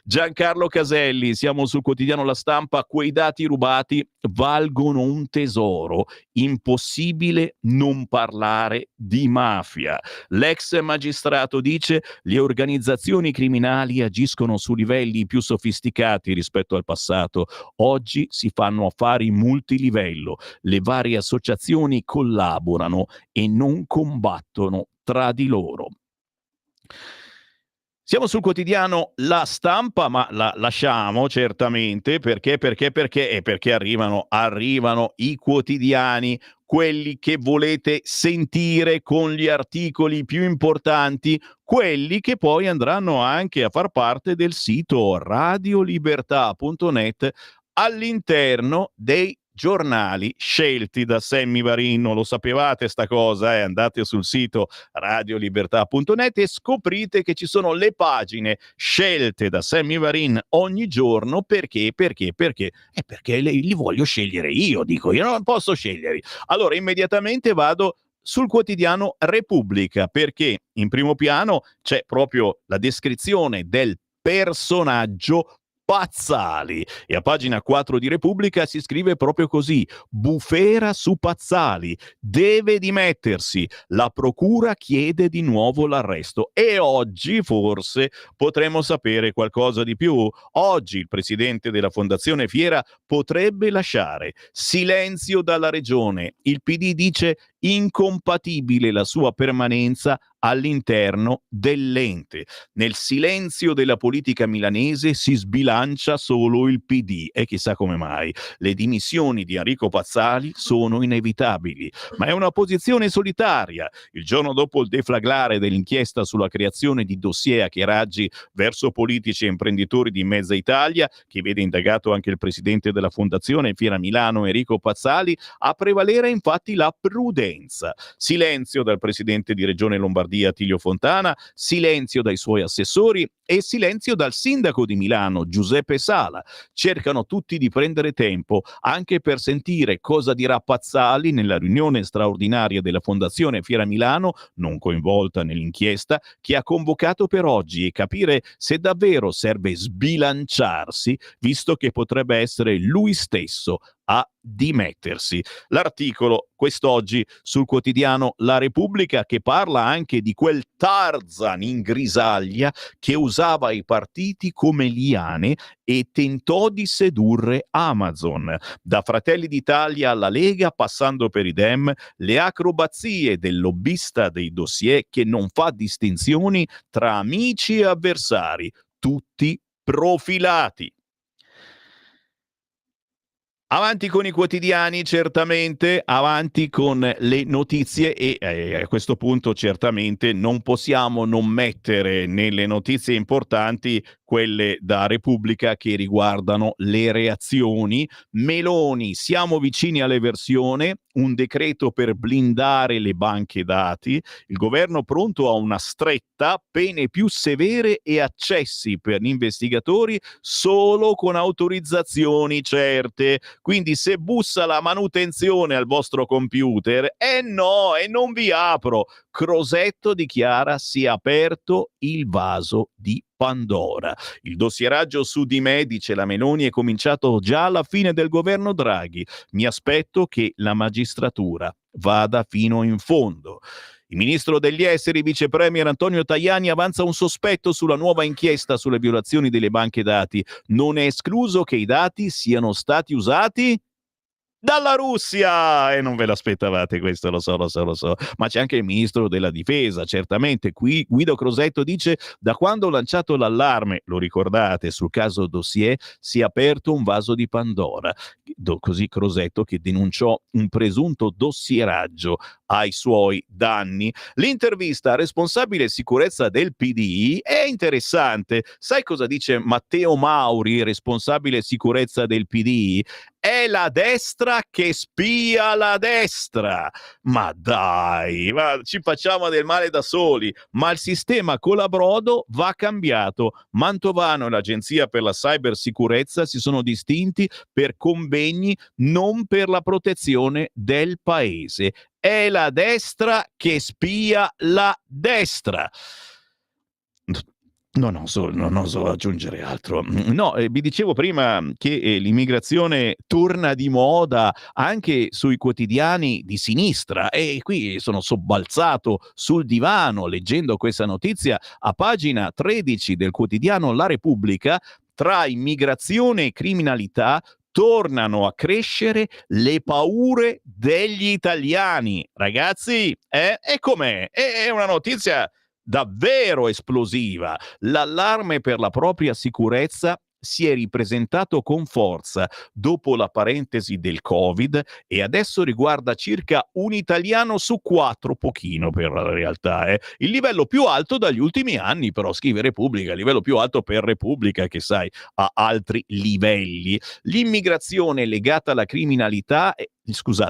Speaker 2: Giancarlo Caselli, siamo sul quotidiano La Stampa. Quei dati rubati valgono un tesoro. Impossibile non parlare di mafia. L'ex magistrato dice: le organizzazioni criminali agiscono su livelli più sofisticati rispetto al passato. Oggi si fanno affari multilivello. Le varie associazioni collaborano e non combattono tra di loro. Siamo sul quotidiano La Stampa, ma la lasciamo certamente perché arrivano i quotidiani, quelli che volete sentire, con gli articoli più importanti, quelli che poi andranno anche a far parte del sito radiolibertà.net all'interno dei giornali scelti da Sammy Varin. Non lo sapevate sta cosa? Andate sul sito radiolibertà.net e scoprite che ci sono le pagine scelte da Sammy Varin ogni giorno. Perché? Perché li voglio scegliere io, dico io non posso sceglierli. Allora immediatamente vado sul quotidiano Repubblica, perché in primo piano c'è proprio la descrizione del personaggio Pazzali, e a pagina 4 di Repubblica si scrive proprio così: bufera su Pazzali, deve dimettersi, la procura chiede di nuovo l'arresto. E oggi forse potremo sapere qualcosa di più. Oggi il presidente della Fondazione Fiera potrebbe lasciare. Silenzio dalla regione. Il PD dice incompatibile la sua permanenza all'interno dell'ente. Nel silenzio della politica milanese si sbilancia solo il PD, e chissà come mai. Le dimissioni di Enrico Pazzali sono inevitabili, ma è una posizione solitaria. Il giorno dopo il deflagrare dell'inchiesta sulla creazione di dossier hackeraggi verso politici e imprenditori di mezza Italia, che vede indagato anche il presidente della Fondazione Fiera Milano Enrico Pazzali, a prevalere infatti la prudenza. Silenzio dal presidente di Regione Lombardia Attilio Fontana, silenzio dai suoi assessori e silenzio dal sindaco di Milano Giuseppe Sala. Cercano tutti di prendere tempo anche per sentire cosa dirà Pazzali nella riunione straordinaria della Fondazione Fiera Milano, non coinvolta nell'inchiesta, che ha convocato per oggi, e capire se davvero serve sbilanciarsi, visto che potrebbe essere lui stesso a dimettersi. L'articolo quest'oggi sul quotidiano La Repubblica, che parla anche di quel Tarzan in grisaglia che usava i partiti come liane e tentò di sedurre Amazon. Da Fratelli d'Italia alla Lega, passando per i Dem, le acrobazie del lobbista dei dossier che non fa distinzioni tra amici e avversari, tutti profilati. Avanti con i quotidiani, certamente, avanti con le notizie, e a questo punto certamente non possiamo non mettere nelle notizie importanti quelle da Repubblica che riguardano le reazioni. Meloni, siamo vicini all'eversione, un decreto per blindare le banche dati, il governo pronto a una stretta, pene più severe e accessi per gli investigatori solo con autorizzazioni certe. Quindi se bussa la manutenzione al vostro computer, no, e non vi apro. Crosetto dichiara si è aperto il vaso di Pandora. Il dossieraggio su di me, dice la Meloni, è cominciato già alla fine del governo Draghi. Mi aspetto che la magistratura vada fino in fondo. Il ministro degli esteri, vice premier Antonio Tajani, avanza un sospetto sulla nuova inchiesta sulle violazioni delle banche dati. Non è escluso che i dati siano stati usati dalla Russia, e non ve l'aspettavate questo, lo so, ma c'è anche il ministro della difesa, certamente. Qui Guido Crosetto dice: da quando ho lanciato l'allarme, lo ricordate, sul caso dossier, si è aperto un vaso di Pandora. Così Crosetto, che denunciò un presunto dossieraggio ai suoi danni. L'intervista al responsabile sicurezza del PD è interessante. Sai cosa dice Matteo Mauri, responsabile sicurezza del PD? È la destra che spia la destra. Ma dai, ma ci facciamo del male da soli. Ma il sistema Colabrodo va cambiato. Mantovano e l'Agenzia per la Cybersicurezza si sono distinti per convegni, non per la protezione del paese. È la destra che spia la destra. Non oso aggiungere altro. No, vi dicevo prima che l'immigrazione torna di moda anche sui quotidiani di sinistra, e qui sono sobbalzato sul divano leggendo questa notizia a pagina 13 del quotidiano La Repubblica. Tra immigrazione e criminalità tornano a crescere le paure degli italiani. Ragazzi, e com'è? È una notizia davvero esplosiva. L'allarme per la propria sicurezza si è ripresentato con forza dopo la parentesi del Covid e adesso riguarda circa un italiano su 4, pochino per la realtà. Il livello più alto dagli ultimi anni, però, scrive Repubblica, il livello più alto per Repubblica, che sai ha altri livelli. L'immigrazione legata alla criminalità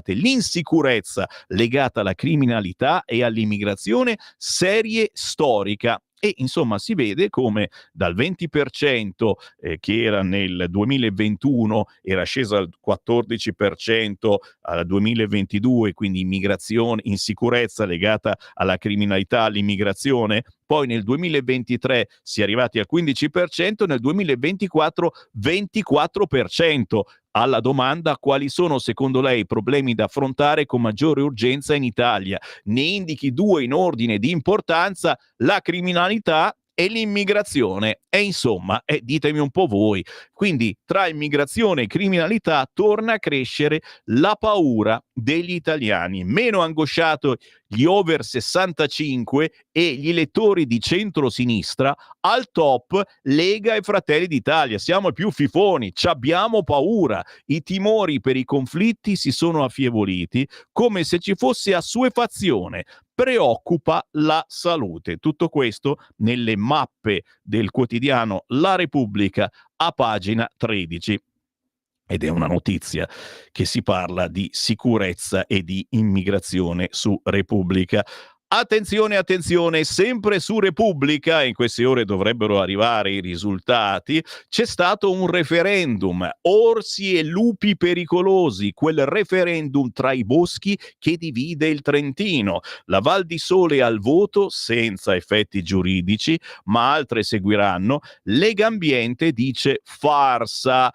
Speaker 2: l'insicurezza legata alla criminalità e all'immigrazione, serie storica. E insomma si vede come dal 20% che era nel 2021 era scesa al 14% al 2022, quindi immigrazione, insicurezza legata alla criminalità, all'immigrazione. Poi nel 2023 si è arrivati al 15%, nel 2024 24%. Alla domanda: quali sono secondo lei i problemi da affrontare con maggiore urgenza in Italia? Ne indichi 2 in ordine di importanza: la criminalità e l'immigrazione. E insomma, ditemi un po' voi. Quindi tra immigrazione e criminalità torna a crescere la paura degli italiani. Meno angosciato gli over 65 e gli elettori di centrosinistra, al top Lega e Fratelli d'Italia. Siamo i più fifoni, abbiamo paura. I timori per i conflitti si sono affievoliti, come se ci fosse assuefazione. Preoccupa la salute. Tutto questo nelle mappe del quotidiano La Repubblica a pagina 13. Ed è una notizia che si parla di sicurezza e di immigrazione su Repubblica. Attenzione, sempre su Repubblica, in queste ore dovrebbero arrivare i risultati. C'è stato un referendum, orsi e lupi pericolosi, quel referendum tra i boschi che divide il Trentino. La Val di Sole al voto, senza effetti giuridici, ma altre seguiranno. Legambiente dice farsa.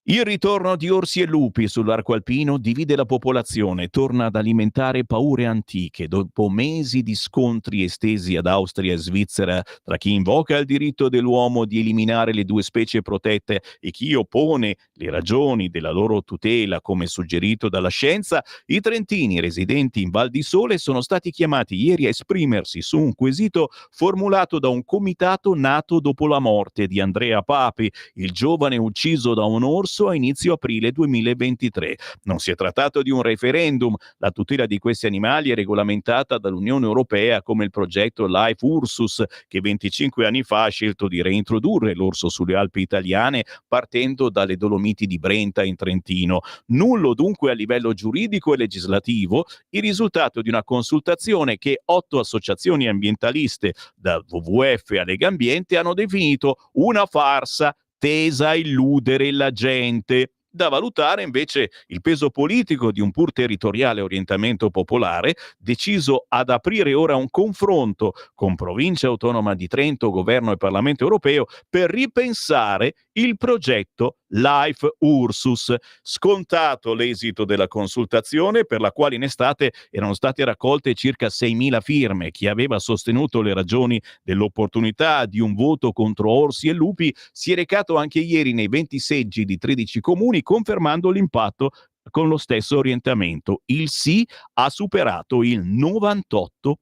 Speaker 2: Il ritorno di orsi e lupi sull'arco alpino divide la popolazione, torna ad alimentare paure antiche. Dopo mesi di scontri estesi ad Austria e Svizzera tra chi invoca il diritto dell'uomo di eliminare le 2 specie protette e chi oppone le ragioni della loro tutela, come suggerito dalla scienza, i trentini residenti in Val di Sole sono stati chiamati ieri a esprimersi su un quesito formulato da un comitato nato dopo la morte di Andrea Papi, il giovane ucciso da un orso corso a inizio aprile 2023. Non si è trattato di un referendum. La tutela di questi animali è regolamentata dall'Unione Europea come il progetto Life Ursus, che 25 anni fa ha scelto di reintrodurre l'orso sulle Alpi italiane partendo dalle Dolomiti di Brenta in Trentino. Nullo dunque a livello giuridico e legislativo il risultato di una consultazione che 8 associazioni ambientaliste, da WWF a Legambiente, hanno definito una farsa tesa a illudere la gente. Da valutare invece il peso politico di un pur territoriale orientamento popolare, deciso ad aprire ora un confronto con Provincia Autonoma di Trento, Governo e Parlamento Europeo per ripensare il progetto Life Ursus. Scontato l'esito della consultazione, per la quale in estate erano state raccolte circa 6.000 firme. Chi aveva sostenuto le ragioni dell'opportunità di un voto contro orsi e lupi si è recato anche ieri nei 20 seggi di 13 comuni, confermando l'impatto con lo stesso orientamento. Il sì ha superato il 98%.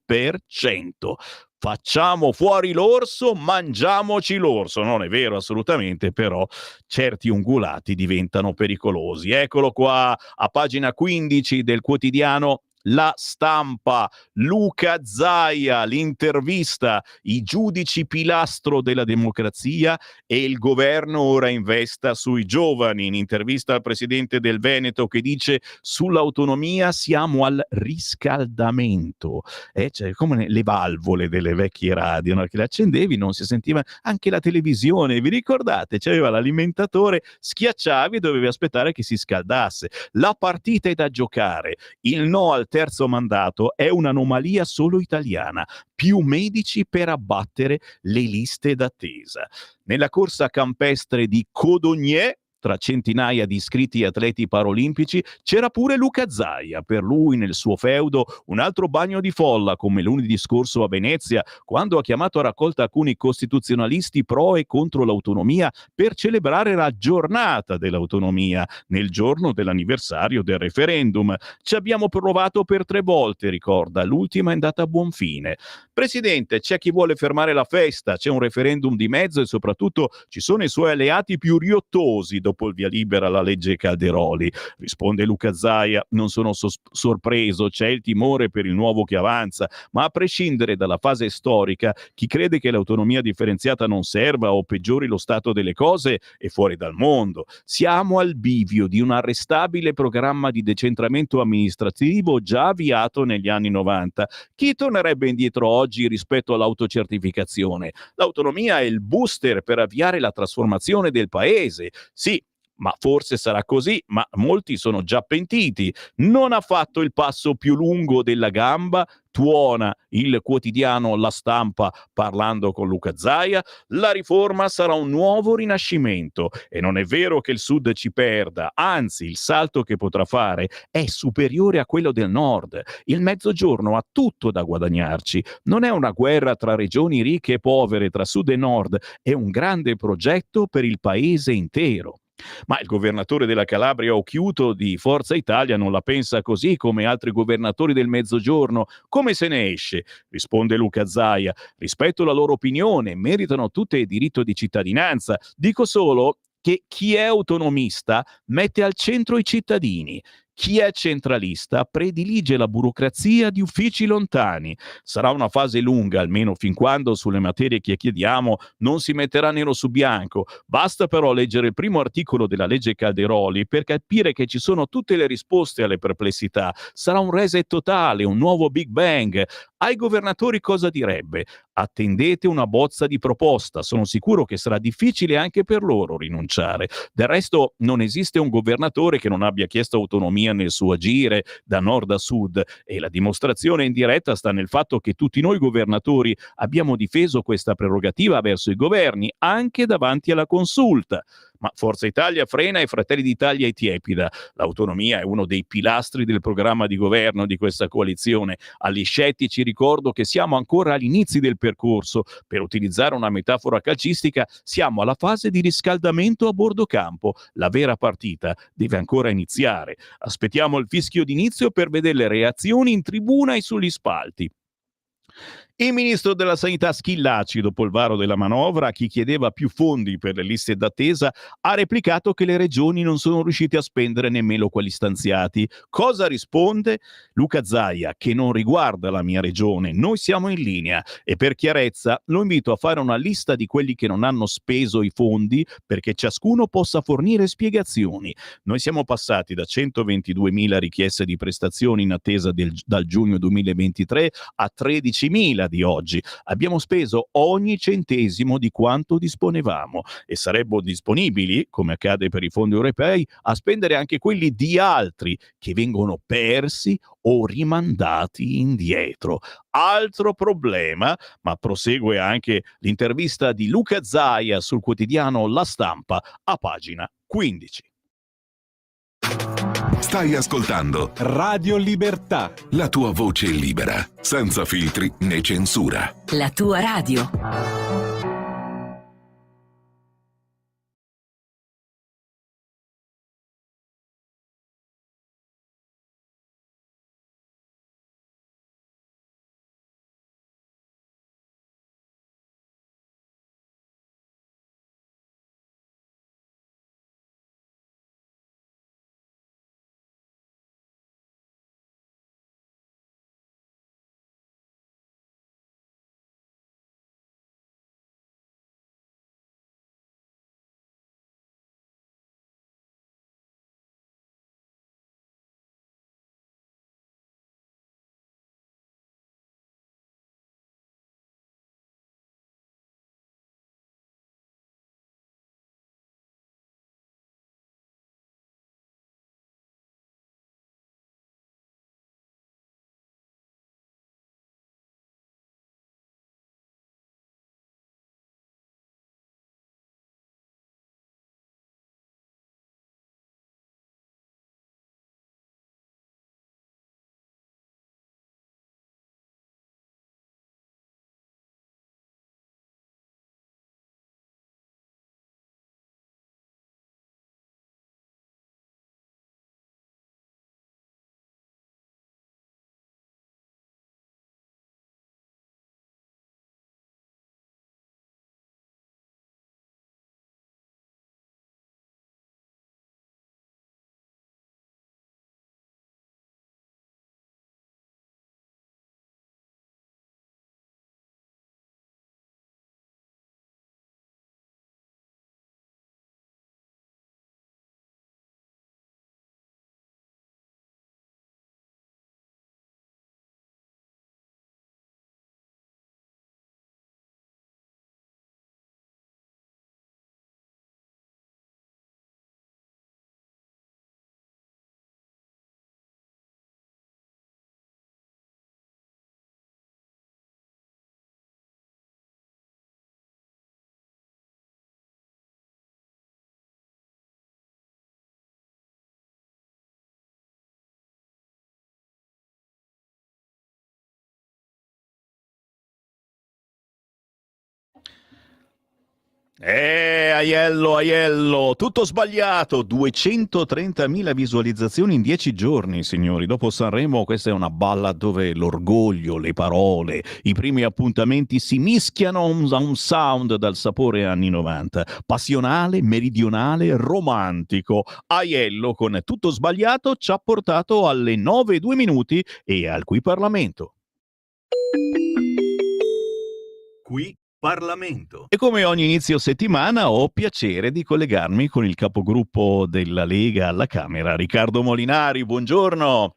Speaker 2: Facciamo fuori l'orso, mangiamoci l'orso. Non è vero assolutamente, però certi ungulati diventano pericolosi. Eccolo qua a pagina 15 del quotidiano La Stampa, Luca Zaia, l'intervista, i giudici pilastro della democrazia e il governo ora investa sui giovani. In intervista al presidente del Veneto che dice: sull'autonomia siamo al riscaldamento. Cioè, come le valvole delle vecchie radio, no? Che le accendevi, non si sentiva anche la televisione, vi ricordate? C'aveva l'alimentatore, schiacciavi e dovevi aspettare che si scaldasse. La partita è da giocare. Il no al terzo mandato è un'anomalia solo italiana. Più medici per abbattere le liste d'attesa. Nella corsa campestre di Codogné, tra centinaia di iscritti atleti paraolimpici, c'era pure Luca Zaia. Per lui, nel suo feudo, un altro bagno di folla, come lunedì scorso a Venezia, quando ha chiamato a raccolta alcuni costituzionalisti pro e contro l'autonomia per celebrare la giornata dell'autonomia, nel giorno dell'anniversario del referendum. Ci abbiamo provato per 3 volte, ricorda, l'ultima è andata a buon fine. Presidente, c'è chi vuole fermare la festa, c'è un referendum di mezzo e soprattutto ci sono i suoi alleati più riottosi dopo il via libera alla legge Calderoli. Risponde Luca Zaia: non sono sorpreso, c'è il timore per il nuovo che avanza, ma a prescindere dalla fase storica, chi crede che l'autonomia differenziata non serva o peggiori lo stato delle cose è fuori dal mondo. Siamo al bivio di un arrestabile programma di decentramento amministrativo già avviato negli anni 90. Chi tornerebbe indietro oggi rispetto all'autocertificazione? L'autonomia è il booster per avviare la trasformazione del paese. Sì, ma forse sarà così, ma molti sono già pentiti. Non ha fatto il passo più lungo della gamba, tuona il quotidiano La Stampa parlando con Luca Zaia. La riforma sarà un nuovo rinascimento e non è vero che il Sud ci perda, anzi il salto che potrà fare è superiore a quello del Nord. Il Mezzogiorno ha tutto da guadagnarci. Non è una guerra tra regioni ricche e povere, tra Sud e Nord, è un grande progetto per il paese intero. Ma il governatore della Calabria Occhiuto di Forza Italia non la pensa così come altri governatori del Mezzogiorno. Come se ne esce? Risponde Luca Zaia: rispetto alla loro opinione, meritano tutte il diritto di cittadinanza. Dico solo che chi è autonomista mette al centro i cittadini. Chi è centralista predilige la burocrazia di uffici lontani. Sarà una fase lunga, almeno fin quando sulle materie che chiediamo non si metterà nero su bianco. Basta però leggere il primo articolo della legge Calderoli per capire che ci sono tutte le risposte alle perplessità. Sarà un reset totale, un nuovo Big Bang. Ai governatori cosa direbbe? Attendete una bozza di proposta. Sono sicuro che sarà difficile anche per loro rinunciare. Del resto non esiste un governatore che non abbia chiesto autonomia nel suo agire da nord a sud, e la dimostrazione in diretta sta nel fatto che tutti noi governatori abbiamo difeso questa prerogativa verso i governi anche davanti alla consulta. Ma Forza Italia frena e Fratelli d'Italia è tiepida. L'autonomia è uno dei pilastri del programma di governo di questa coalizione. Agli scettici ricordo che siamo ancora agli inizi del percorso. Per utilizzare una metafora calcistica, siamo alla fase di riscaldamento a bordo campo. La vera partita deve ancora iniziare. Aspettiamo il fischio d'inizio per vedere le reazioni in tribuna e sugli spalti. Il ministro della Sanità Schillaci, dopo il varo della manovra, a chi chiedeva più fondi per le liste d'attesa, ha replicato che le regioni non sono riuscite a spendere nemmeno quelli stanziati. Cosa risponde? Luca Zaia, che non riguarda la mia regione, noi siamo in linea e per chiarezza lo invito a fare una lista di quelli che non hanno speso i fondi perché ciascuno possa fornire spiegazioni. Noi siamo passati da 122.000 richieste di prestazioni in attesa dal giugno 2023 a 13.000 di oggi. Abbiamo speso ogni centesimo di quanto disponevamo e saremmo disponibili, come accade per i fondi europei, a spendere anche quelli di altri che vengono persi o rimandati indietro. Altro problema, ma prosegue anche l'intervista di Luca Zaia sul quotidiano La Stampa a pagina 15.
Speaker 3: Stai ascoltando
Speaker 1: Radio Libertà.
Speaker 3: la tua voce libera, senza filtri né censura.
Speaker 4: La tua radio.
Speaker 2: Aiello, tutto sbagliato, 230.000 visualizzazioni in 10 giorni, signori. Dopo Sanremo questa è una balla dove l'orgoglio, le parole, i primi appuntamenti si mischiano a un sound dal sapore anni 90, passionale, meridionale, romantico. Aiello con tutto sbagliato ci ha portato alle 9:02 e al Qui Parlamento. Qui Parlamento. E come ogni inizio settimana ho piacere di collegarmi con il capogruppo della Lega alla Camera, Riccardo Molinari. Buongiorno.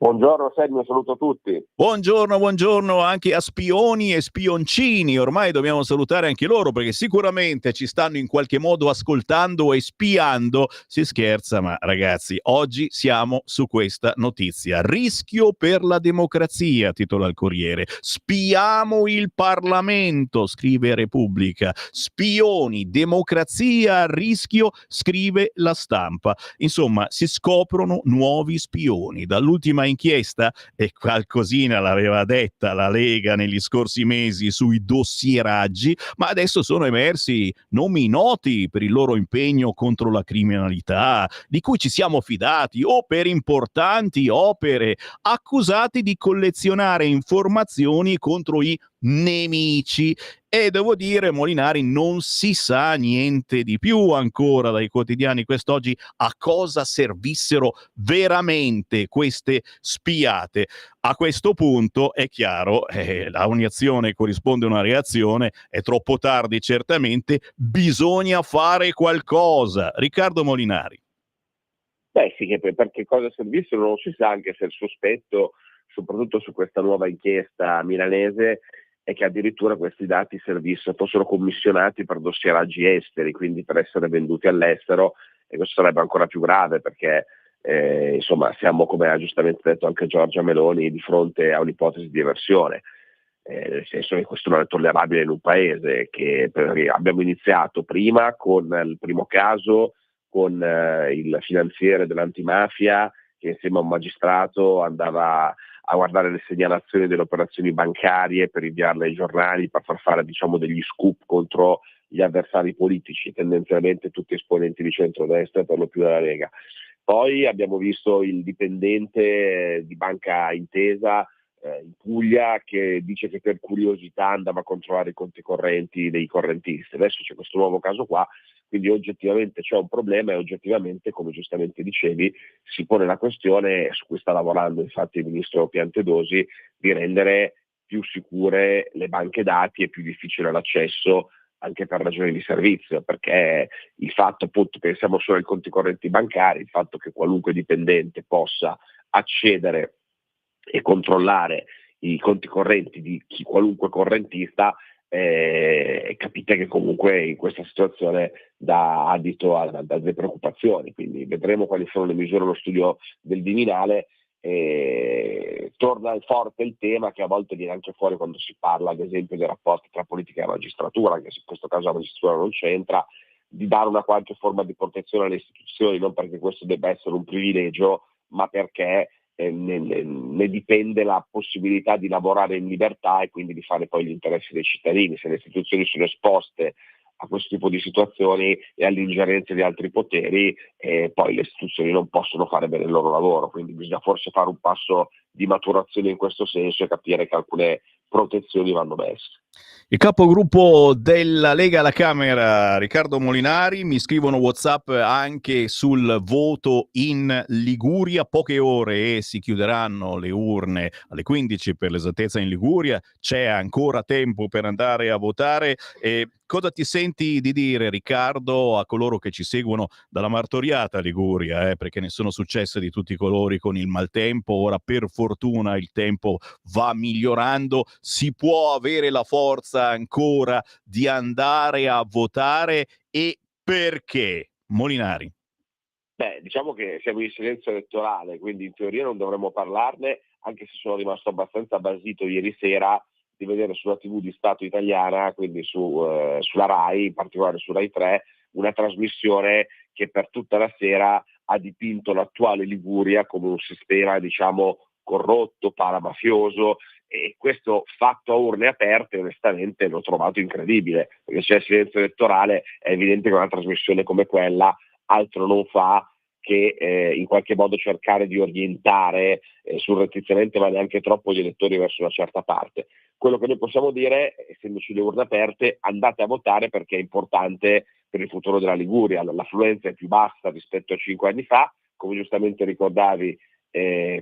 Speaker 8: Buongiorno Sergio, saluto tutti.
Speaker 2: Buongiorno anche a spioni e spioncini, ormai dobbiamo salutare anche loro perché sicuramente ci stanno in qualche modo ascoltando e spiando. Si scherza, ma ragazzi, oggi siamo su questa notizia. Rischio per la democrazia, titola il Corriere. Spiamo il Parlamento, scrive Repubblica. Spioni, democrazia a rischio, scrive La Stampa. Insomma, si scoprono nuovi spioni. Dall'ultima inchiesta? E qualcosina l'aveva detta la Lega negli scorsi mesi sui dossieraggi, ma adesso sono emersi nomi noti per il loro impegno contro la criminalità, di cui ci siamo fidati, o per importanti opere, accusati di collezionare informazioni contro i nemici. E devo dire, Molinari, non si sa niente di più ancora dai quotidiani quest'oggi a cosa servissero veramente queste spiate. A questo punto è chiaro, a ogni azione corrisponde una reazione, è troppo tardi certamente, bisogna fare qualcosa. Riccardo Molinari.
Speaker 8: Beh sì, che per che cosa servissero non si sa, anche se il sospetto, soprattutto su questa nuova inchiesta milanese, è che addirittura questi dati fossero commissionati per dossieraggi esteri, quindi per essere venduti all'estero, e questo sarebbe ancora più grave perché insomma siamo, come ha giustamente detto anche Giorgia Meloni, di fronte a un'ipotesi di eversione. Nel senso che questo non è tollerabile in un paese abbiamo iniziato prima con il primo caso, con il finanziere dell'antimafia che insieme a un magistrato andava a guardare le segnalazioni delle operazioni bancarie per inviarle ai giornali, per far fare degli scoop contro gli avversari politici, tendenzialmente tutti esponenti di centrodestra e per lo più della Lega. Poi abbiamo visto il dipendente di Banca Intesa in Puglia che dice che per curiosità andava a controllare i conti correnti dei correntisti. Adesso c'è questo nuovo caso qua, quindi oggettivamente c'è un problema e oggettivamente, come giustamente dicevi, si pone la questione, su cui sta lavorando infatti il ministro Piantedosi, di rendere più sicure le banche dati e più difficile l'accesso anche per ragioni di servizio, perché il fatto, appunto, pensiamo solo ai conti correnti bancari, il fatto che qualunque dipendente possa accedere e controllare i conti correnti di qualunque correntista, capite che comunque in questa situazione dà adito a delle preoccupazioni, quindi vedremo quali sono le misure allo studio del Viminale. Torna forte il tema che a volte viene anche fuori quando si parla ad esempio dei rapporti tra politica e magistratura, anche se in questo caso la magistratura non c'entra, di dare una qualche forma di protezione alle istituzioni, non perché questo debba essere un privilegio, ma perché ne dipende la possibilità di lavorare in libertà e quindi di fare poi gli interessi dei cittadini. Se le istituzioni sono esposte a questo tipo di situazioni e alle ingerenze di altri poteri, poi le istituzioni non possono fare bene il loro lavoro, quindi bisogna forse fare un passo di maturazione in questo senso e capire che alcune protezioni vanno messe.
Speaker 2: Il capogruppo della Lega alla Camera, Riccardo Molinari, mi scrivono WhatsApp anche sul voto in Liguria. Poche ore e si chiuderanno le urne alle 15 per l'esattezza in Liguria. C'è ancora tempo per andare a votare. Cosa ti senti di dire, Riccardo, a coloro che ci seguono dalla martoriata Liguria? Perché ne sono successe di tutti i colori con il maltempo. Ora, per fortuna, il tempo va migliorando. Si può avere la forza ancora di andare a votare, e perché? Molinari.
Speaker 8: Beh, diciamo che siamo in silenzio elettorale, quindi in teoria non dovremmo parlarne, anche se sono rimasto abbastanza basito ieri sera di vedere sulla TV di Stato italiana, quindi sulla RAI, in particolare su RAI 3, una trasmissione che per tutta la sera ha dipinto l'attuale Liguria come un sistema, corrotto, paramafioso, e questo fatto a urne aperte onestamente l'ho trovato incredibile, perché c'è il silenzio elettorale, è evidente che una trasmissione come quella altro non fa che in qualche modo cercare di orientare surrettiziamente, ma neanche troppo, gli elettori verso una certa parte. Quello che noi possiamo dire, essendoci le urne aperte, andate a votare perché è importante per il futuro della Liguria. L'affluenza è più bassa rispetto a 5 anni fa, come giustamente ricordavi,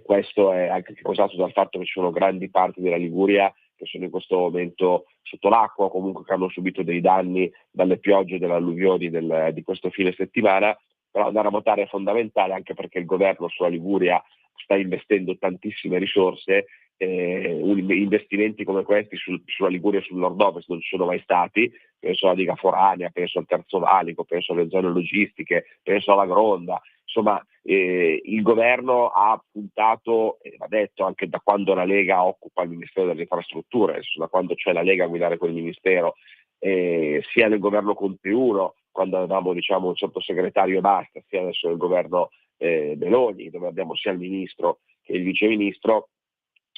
Speaker 8: questo è anche causato dal fatto che ci sono grandi parti della Liguria che sono in questo momento sotto l'acqua, o comunque che hanno subito dei danni dalle piogge e dalle alluvioni di questo fine settimana. Però andare a votare è fondamentale, anche perché il governo sulla Liguria sta investendo tantissime risorse, investimenti come questi sulla Liguria e sul nord-ovest non ci sono mai stati, penso alla diga foranea, penso al Terzo Valico, penso alle zone logistiche, penso alla Gronda. Insomma, il governo ha puntato, va detto anche da quando la Lega occupa il Ministero delle Infrastrutture, da quando c'è la Lega a guidare quel ministero, sia nel governo Conte 1, quando avevamo un sottosegretario e basta, sia adesso nel governo Meloni, dove abbiamo sia il ministro e il Vice Ministro,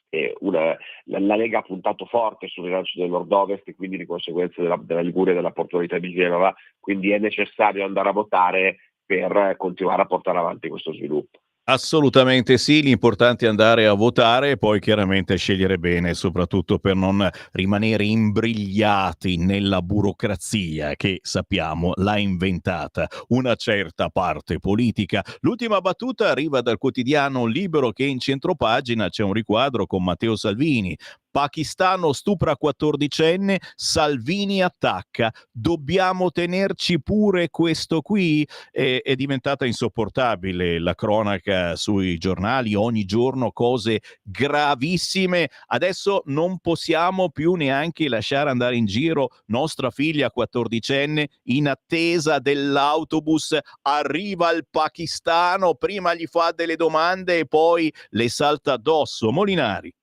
Speaker 8: la Lega ha puntato forte sul rilancio del nord-ovest e quindi di conseguenza della Liguria e della portualità di Genova, quindi è necessario andare a votare per continuare a portare avanti questo sviluppo.
Speaker 2: Assolutamente sì, l'importante è andare a votare e poi chiaramente scegliere bene, soprattutto per non rimanere imbrigliati nella burocrazia che sappiamo l'ha inventata una certa parte politica. L'ultima battuta arriva dal quotidiano Libero, che in centropagina c'è un riquadro con Matteo Salvini. Pakistano stupra 14enne, Salvini attacca. Dobbiamo tenerci pure questo qui? È diventata insopportabile la cronaca sui giornali, ogni giorno cose gravissime. Adesso non possiamo più neanche lasciare andare in giro nostra figlia 14enne in attesa dell'autobus. Arriva il pakistano, prima gli fa delle domande e poi le salta addosso. Molinari.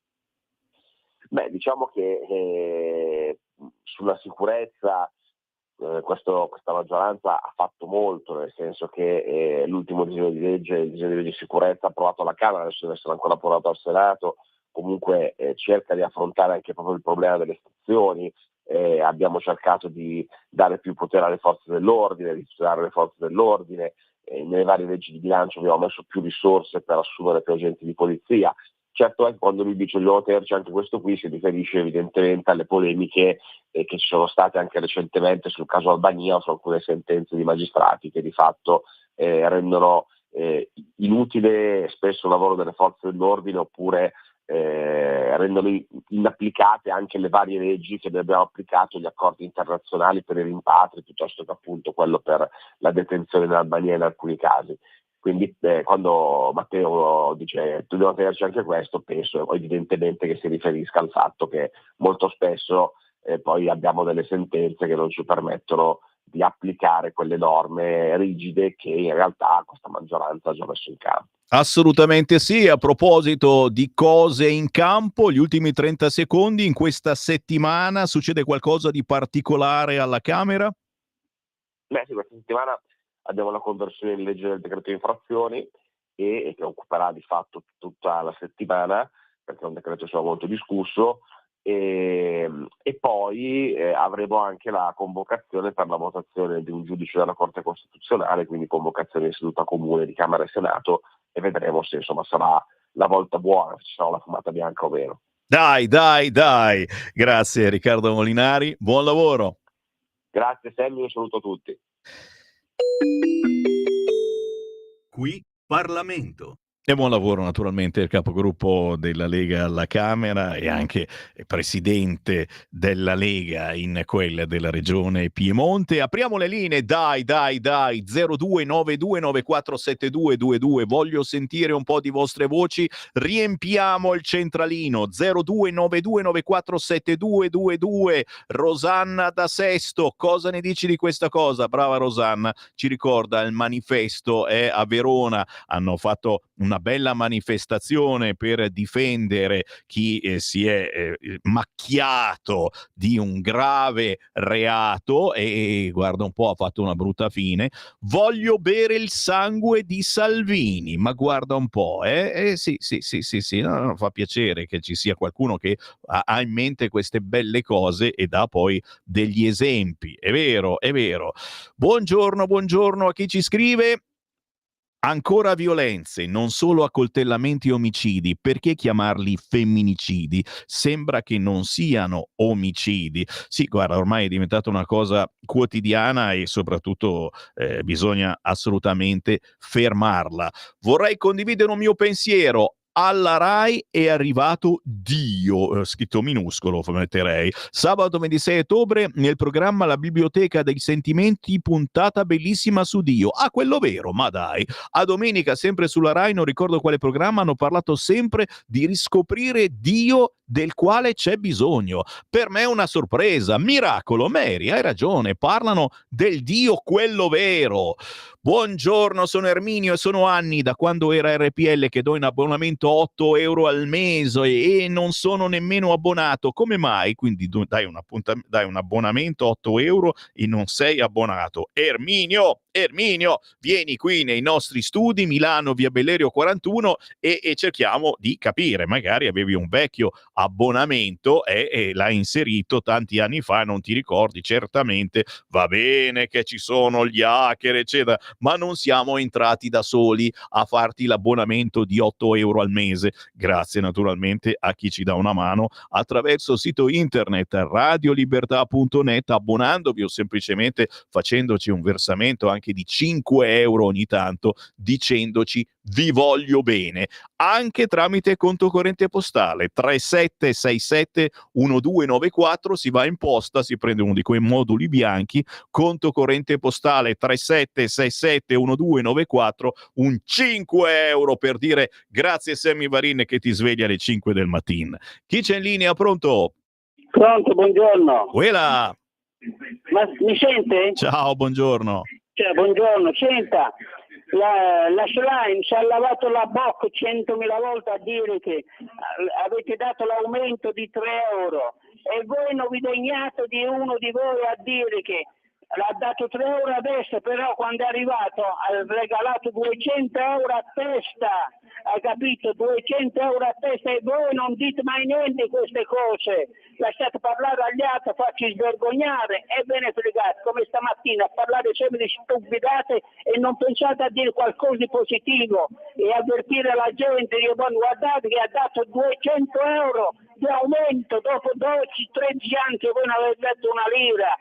Speaker 8: Beh, diciamo che sulla sicurezza questa maggioranza ha fatto molto, nel senso che l'ultimo disegno di legge, il disegno di legge di sicurezza approvato alla Camera, adesso deve essere ancora approvato al Senato, comunque cerca di affrontare anche proprio il problema delle stazioni. Abbiamo cercato di dare più potere alle forze dell'ordine, di tutelare le forze dell'ordine, nelle varie leggi di bilancio abbiamo messo più risorse per assumere più agenti di polizia. Certo, quando lui dice dobbiamo tenerci anche questo qui, si riferisce evidentemente alle polemiche che ci sono state anche recentemente sul caso Albania o su alcune sentenze di magistrati che di fatto rendono inutile spesso il lavoro delle forze dell'ordine, oppure rendono inapplicate anche le varie leggi che abbiamo applicato, gli accordi internazionali per i rimpatri, piuttosto che appunto quello per la detenzione in Albania in alcuni casi. Quindi quando Matteo dice dobbiamo tenerci anche questo, penso evidentemente che si riferisca al fatto che molto spesso poi abbiamo delle sentenze che non ci permettono di applicare quelle norme rigide che in realtà questa maggioranza ha già messo in campo.
Speaker 2: Assolutamente sì. A proposito di cose in campo, gli ultimi 30 secondi, in questa settimana succede qualcosa di particolare alla Camera?
Speaker 8: Beh sì, questa settimana abbiamo la conversione in legge del decreto infrazioni e che occuperà di fatto tutta la settimana, perché è un decreto molto discusso, e poi avremo anche la convocazione per la votazione di un giudice della Corte Costituzionale, quindi convocazione in seduta comune di Camera e Senato, e vedremo se insomma sarà la volta buona, se ci sarà la fumata bianca o meno.
Speaker 2: Dai. Grazie Riccardo Molinari, buon lavoro.
Speaker 8: Grazie Sammy, un saluto a tutti.
Speaker 1: Qui Parlamento.
Speaker 2: E buon lavoro naturalmente il capogruppo della Lega alla Camera e anche presidente della Lega in quella della regione Piemonte. Apriamo le linee, dai, 0292947222, voglio sentire un po' di vostre voci, riempiamo il centralino, 0292947222. Rosanna da Sesto, cosa ne dici di questa cosa? Brava Rosanna, ci ricorda il manifesto a Verona, hanno fatto una bella manifestazione per difendere chi si è macchiato di un grave reato e guarda un po', ha fatto una brutta fine. Voglio bere il sangue di Salvini, ma guarda un po', sì, no, fa piacere che ci sia qualcuno che ha in mente queste belle cose e dà poi degli esempi. È vero. Buongiorno a chi ci scrive. Ancora violenze, non solo accoltellamenti e omicidi. Perché chiamarli femminicidi? Sembra che non siano omicidi. Sì, guarda, ormai è diventata una cosa quotidiana e soprattutto bisogna assolutamente fermarla. Vorrei condividere un mio pensiero. Alla Rai è arrivato Dio, scritto minuscolo metterei. Sabato 26 ottobre nel programma La Biblioteca dei Sentimenti, puntata bellissima su Dio. Ah, quello vero, ma dai. A domenica, sempre sulla Rai, non ricordo quale programma, hanno parlato sempre di riscoprire Dio del quale c'è bisogno. Per me è una sorpresa, miracolo. Mary, hai ragione, parlano del Dio quello vero. Buongiorno, sono Erminio e sono anni da quando era RPL che do in abbonamento 8 euro al mese e non sono nemmeno abbonato. Come mai? Quindi dai un abbonamento 8 euro e non sei abbonato. Erminio, Erminio, vieni qui nei nostri studi, Milano, via Bellerio 41, e cerchiamo di capire. Magari avevi un vecchio abbonamento e l'hai inserito tanti anni fa e non ti ricordi. Certamente va bene che ci sono gli hacker, eccetera, ma non siamo entrati da soli a farti l'abbonamento di 8 euro al mese. Grazie naturalmente a chi ci dà una mano attraverso il sito internet radiolibertà.net, abbonandovi o semplicemente facendoci un versamento anche di 5 euro ogni tanto, dicendoci vi voglio bene, anche tramite conto corrente postale 3767 1294. Si va in posta, si prende uno di quei moduli bianchi, conto corrente postale 3767 1294, un 5 euro per dire grazie Sammy Varin che ti sveglia alle 5 del mattino. Chi c'è in linea? Pronto?
Speaker 9: Pronto, buongiorno.
Speaker 2: Uela.
Speaker 9: Ma mi sente?
Speaker 2: Ciao, buongiorno.
Speaker 9: Buongiorno, senta, la Schlein ci ha lavato la bocca 100.000 volte a dire che avete dato l'aumento di 3 euro e voi non vi degnate di uno di voi a dire che l'ha dato 3 euro adesso, però quando è arrivato ha regalato 200 euro a testa, hai capito? 200 euro a testa, e voi non dite mai niente di queste cose, lasciate parlare agli altri, facci svergognare e ve ne fregate, come stamattina a parlare sempre di stupidate e non pensate a dire qualcosa di positivo e avvertire la gente, dire guardate che ha dato 200 euro di aumento dopo 12-13 anni che voi non avete detto una lira.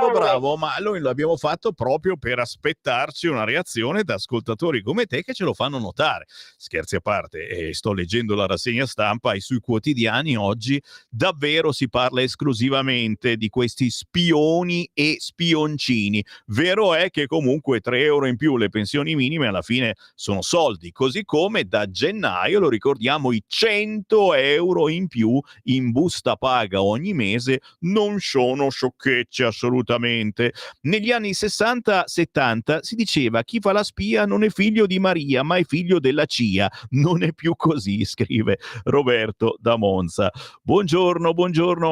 Speaker 2: Bravo, ma noi l'abbiamo fatto proprio per aspettarci una reazione da ascoltatori come te che ce lo fanno notare. Scherzi a parte, sto leggendo la rassegna stampa e sui quotidiani oggi davvero si parla esclusivamente di questi spioni e spioncini. Vero è che comunque 3 euro in più le pensioni minime alla fine sono soldi, così come da gennaio, lo ricordiamo, i 100 euro in più in busta paga ogni mese non sono sciocchezze assolutamente. Negli anni 60-70 si diceva chi fa la spia non è figlio di Maria ma è figlio della CIA. Non è più così, scrive Roberto da Monza. Buongiorno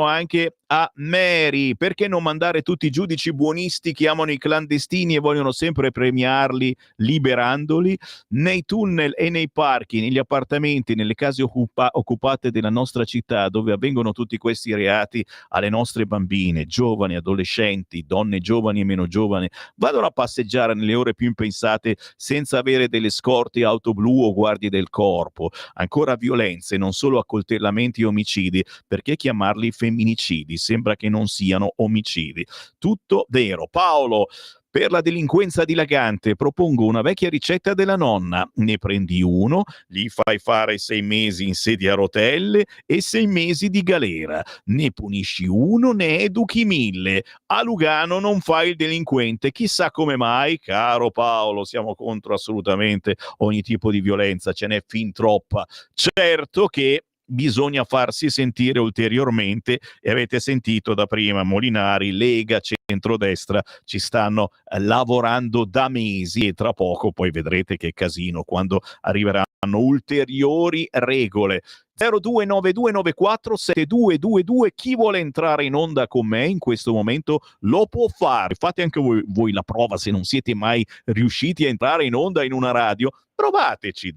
Speaker 2: anche a Mary. Perché non mandare tutti i giudici buonisti che amano i clandestini e vogliono sempre premiarli liberandoli? Nei tunnel e nei parchi, negli appartamenti, nelle case occupate della nostra città dove avvengono tutti questi reati alle nostre bambine, giovani, adolescenti, donne giovani e meno giovani, vadano a passeggiare nelle ore più impensate senza avere delle scorte auto blu o guardie del corpo. Ancora violenze, non solo accoltellamenti e omicidi, perché chiamarli femminicidi? Sembra che non siano omicidi. Tutto vero. Paolo, per la delinquenza dilagante propongo una vecchia ricetta della nonna: ne prendi uno, gli fai fare 6 mesi in sedia a rotelle e 6 mesi di galera, ne punisci uno, ne educhi 1000. A Lugano non fai il delinquente, chissà come mai, caro Paolo. Siamo contro assolutamente ogni tipo di violenza, ce n'è fin troppa. Certo che bisogna farsi sentire ulteriormente, e avete sentito da prima Molinari, Lega, centrodestra ci stanno lavorando da mesi, e tra poco poi vedrete che casino quando arriveranno ulteriori regole. 0292947222. Chi vuole entrare in onda con me in questo momento lo può fare. Fate anche voi la prova, se non siete mai riusciti a entrare in onda in una radio. Provateci.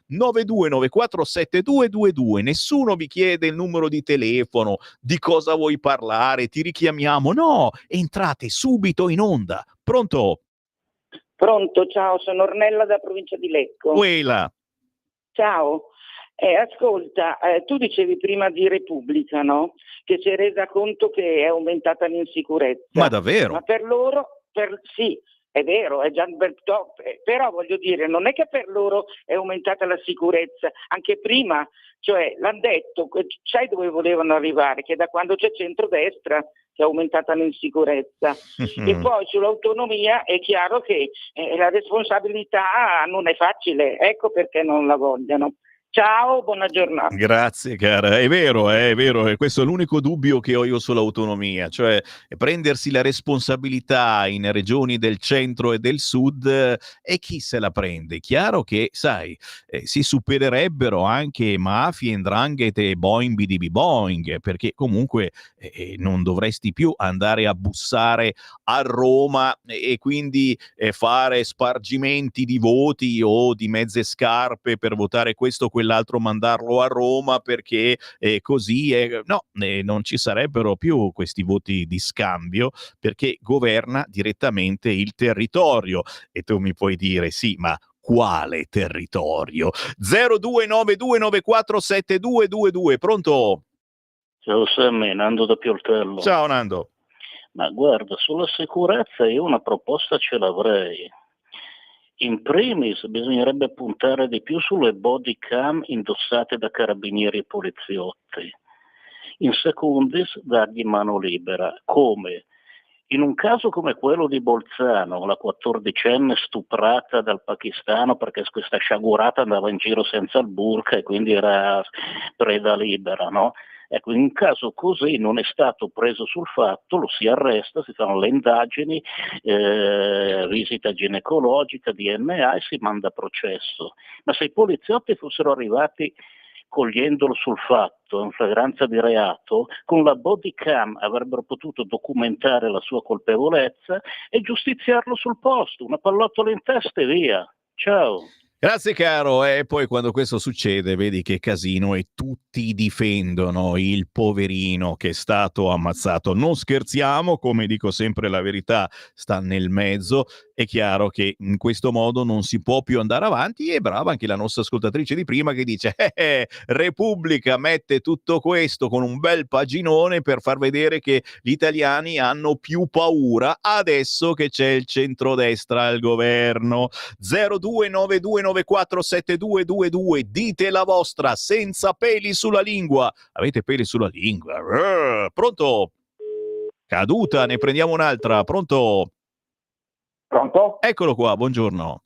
Speaker 2: 0292947222. Nessuno vi chiede il numero di telefono, di cosa vuoi parlare, ti richiamiamo. No, entrate subito in onda. Pronto?
Speaker 10: Pronto, ciao, sono Ornella da provincia di Lecco.
Speaker 2: Quella.
Speaker 10: Ciao. Ascolta, tu dicevi prima di Repubblica, no? Che si è resa conto che è aumentata l'insicurezza.
Speaker 2: Ma davvero?
Speaker 10: Ma per loro, sì, è vero, è già però voglio dire, non è che per loro è aumentata la sicurezza, anche prima, cioè l'hanno detto, sai dove volevano arrivare? Che da quando c'è centrodestra che è aumentata l'insicurezza. E poi sull'autonomia è chiaro che la responsabilità non è facile, ecco perché non la vogliono. Ciao, buona giornata.
Speaker 2: Grazie cara, è vero, e questo è l'unico dubbio che ho io sull'autonomia, cioè prendersi la responsabilità in regioni del centro e del sud e chi se la prende? Chiaro che, sai, si supererebbero anche mafie, 'ndranghete e boing bidibi boing, perché comunque non dovresti più andare a bussare a Roma e quindi fare spargimenti di voti o di mezze scarpe per votare questo o quell'altro, mandarlo a Roma perché così no, non ci sarebbero più questi voti di scambio perché governa direttamente il territorio. E tu mi puoi dire sì, ma quale territorio? 0292947222. Pronto?
Speaker 11: Ciao Sammy, Nando da Pioltello.
Speaker 2: Ciao Nando.
Speaker 11: Ma guarda, sulla sicurezza io una proposta ce l'avrei. In primis bisognerebbe puntare di più sulle body cam indossate da carabinieri e poliziotti. In secundis dargli mano libera. Come? In un caso come quello di Bolzano, la 14enne stuprata dal pakistano perché questa sciagurata andava in giro senza il burqa e quindi era preda libera, no? Ecco, in un caso così non è stato preso sul fatto, lo si arresta, si fanno le indagini, visita ginecologica, DNA e si manda a processo. Ma se i poliziotti fossero arrivati cogliendolo sul fatto, in flagranza di reato, con la body cam avrebbero potuto documentare la sua colpevolezza e giustiziarlo sul posto, una pallottola in testa e via. Ciao.
Speaker 2: Grazie caro, e poi quando questo succede vedi che casino e tutti difendono il poverino che è stato ammazzato. Non scherziamo, come dico sempre, la verità sta nel mezzo. È chiaro che in questo modo non si può più andare avanti e brava anche la nostra ascoltatrice di prima che dice Repubblica mette tutto questo con un bel paginone per far vedere che gli italiani hanno più paura adesso che c'è il centrodestra al governo. 0292947222, dite la vostra senza peli sulla lingua. Avete peli sulla lingua? Pronto? Caduta, ne prendiamo un'altra. Pronto?
Speaker 12: Pronto?
Speaker 2: Eccolo qua, buongiorno.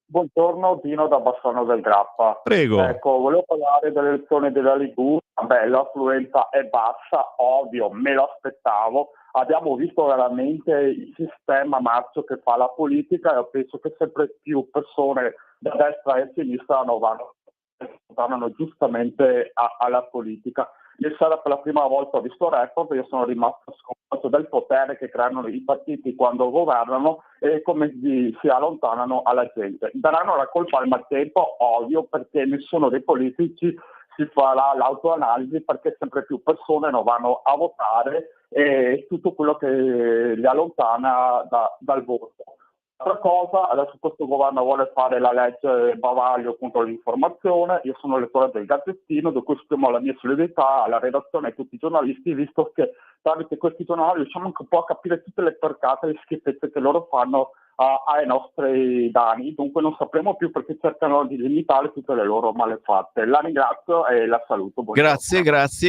Speaker 12: Buongiorno, Dino da Bassano del Grappa.
Speaker 2: Prego.
Speaker 12: Ecco, volevo parlare delle elezioni della Liguria. Beh, l'affluenza è bassa, ovvio, me lo aspettavo. Abbiamo visto veramente il sistema marcio che fa la politica e penso che sempre più persone da destra e sinistra vanno giustamente alla politica. Ieri sera per la prima volta ho visto Report, io sono rimasto sconvolto del potere che creano i partiti quando governano e come si allontanano alla gente. Daranno la colpa al maltempo, ovvio, perché nessuno dei politici si farà l'autoanalisi perché sempre più persone non vanno a votare e tutto quello che li allontana dal voto. Altra cosa, adesso questo governo vuole fare la legge bavaglio contro l'informazione. Io sono lettore del Gazzettino, da cui esprimo la mia solidarietà alla redazione e a tutti i giornalisti, visto che tramite questi giornali riusciamo anche un po' a capire tutte le porcate e le schifezze che loro fanno ai nostri danni. Dunque non sapremo più perché cercano di limitare tutte le loro malefatte. La ringrazio e la saluto.
Speaker 2: Buongiorno.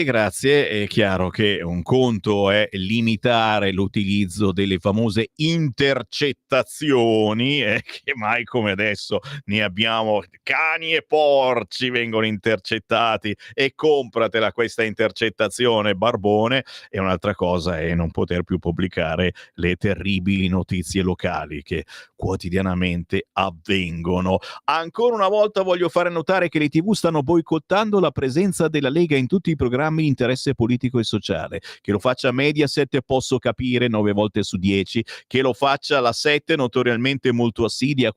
Speaker 2: Grazie. È chiaro che un conto è limitare l'utilizzo delle famose intercettazioni, che mai come adesso ne abbiamo, cani e porci vengono intercettati e compratela questa intercettazione, barbone. E un'altra cosa è non poter più pubblicare le terribili notizie locali che quotidianamente avvengono. Ancora una volta voglio fare notare che le TV stanno boicottando la presenza della Lega in tutti i programmi di interesse politico e sociale. Che lo faccia Mediaset posso capire 9 volte su 10, che lo faccia la 7 notoriamente molto assidua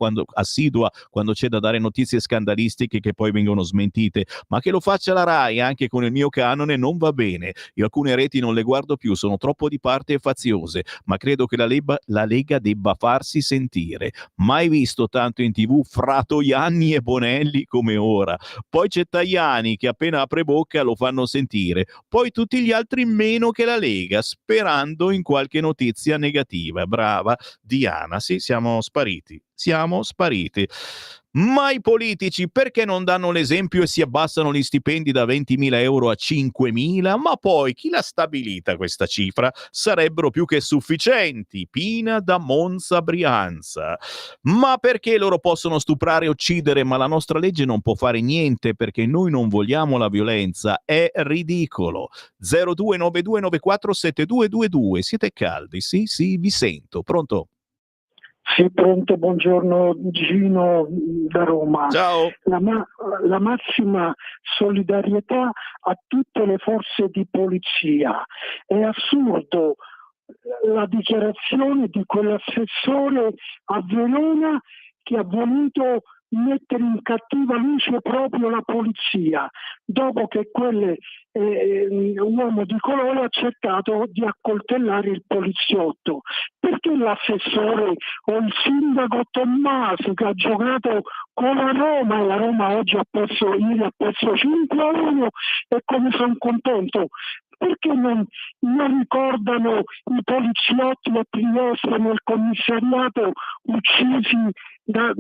Speaker 2: quando c'è da dare notizie scandalistiche che poi vengono smentite, ma che lo faccia la Rai anche con il mio canone non va bene. Io alcune reti non le guardo più, sono troppo di parte e faziose, ma credo che la Lega debba farsi sentire. Mai visto tanto in TV Fratoianni e Bonelli come ora. Poi c'è Tajani che appena apre bocca lo fanno sentire. Poi tutti gli altri meno che la Lega, sperando in qualche notizia negativa. Brava Diana, sì, siamo spariti. Ma i politici perché non danno l'esempio e si abbassano gli stipendi da 20.000 euro a 5.000? Ma poi chi l'ha stabilita questa cifra? Sarebbero più che sufficienti. Pina da Monza Brianza. Ma perché loro possono stuprare e uccidere, ma la nostra legge non può fare niente perché noi non vogliamo la violenza? È ridicolo. 0292947222. Siete caldi? Sì, vi sento. Pronto?
Speaker 13: Sì, pronto, buongiorno Gino da Roma.
Speaker 2: Ciao.
Speaker 13: La massima solidarietà a tutte le forze di polizia. È assurdo la dichiarazione di quell'assessore a Verona che ha voluto mettere in cattiva luce proprio la polizia, dopo che un uomo di colore ha cercato di accoltellare il poliziotto. Perché l'assessore o il sindaco Tommaso, che ha giocato con la Roma, e la Roma oggi ieri ha perso 5-1, e come sono contento, perché non ricordano i poliziotti a Trieste nel commissariato uccisi da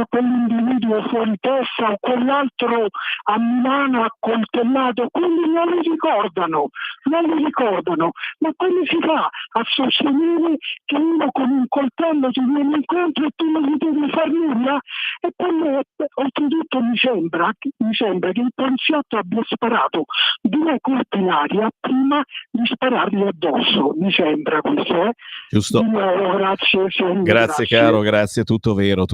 Speaker 13: quell'individuo fuori testa, o quell'altro a Milano accoltellato? Quindi non li ricordano, ma come si fa a sostenere che uno con un coltello ti viene incontro e tu non gli devi far nulla? E poi oltretutto mi sembra che il poliziotto abbia sparato 2 colpi in aria prima di sparargli addosso, mi sembra questo.
Speaker 2: Giusto.
Speaker 13: Di nuovo,
Speaker 2: Grazie caro, grazie, tutto vero,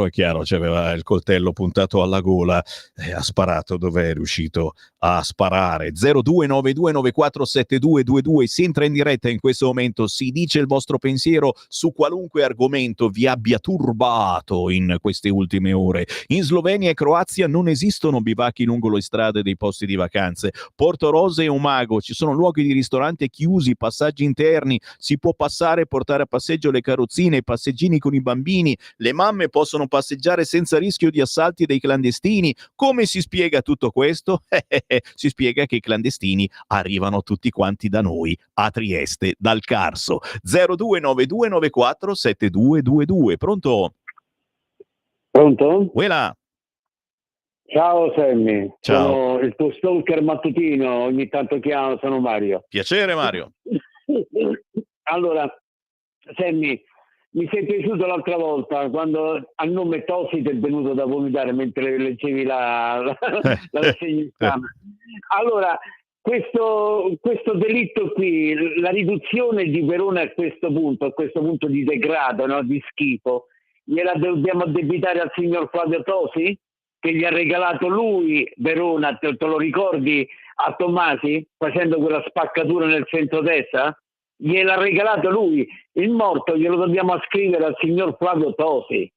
Speaker 2: è chiaro, c'aveva il coltello puntato alla gola e ha sparato dove è riuscito a sparare. 0292947222, si entra in diretta in questo momento, si dice il vostro pensiero su qualunque argomento vi abbia turbato in queste ultime ore. In Slovenia e Croazia non esistono bivacchi lungo le strade dei posti di vacanze. Porto Rose e Umago, ci sono luoghi di ristorante chiusi, passaggi interni, si può passare e portare a passeggio le carrozzine, i passeggini con i bambini, le mamme possono passeggiare senza rischio di assalti dei clandestini. Come si spiega tutto questo? Si spiega che i clandestini arrivano tutti quanti da noi, a Trieste, dal Carso. 0292947222. Pronto?
Speaker 14: Pronto?
Speaker 2: Uela.
Speaker 14: Ciao Sammy,
Speaker 2: Ciao.
Speaker 14: Sono il tuo stalker mattutino, ogni tanto chiamo, sono Mario.
Speaker 2: Piacere Mario.
Speaker 14: Allora, Sammy, mi sei piaciuto l'altra volta quando a nome Tosi ti è venuto da vomitare mentre leggevi la rassegna stampa. Allora, questo delitto qui, la riduzione di Verona a questo punto di degrado, no, di schifo, gliela dobbiamo addebitare al signor Flavio Tosi? Che gli ha regalato lui Verona, te lo ricordi, a Tommasi, facendo quella spaccatura nel centrodestra? Gliel'ha regalato lui, il morto glielo dobbiamo ascrivere al signor Flavio Tosi.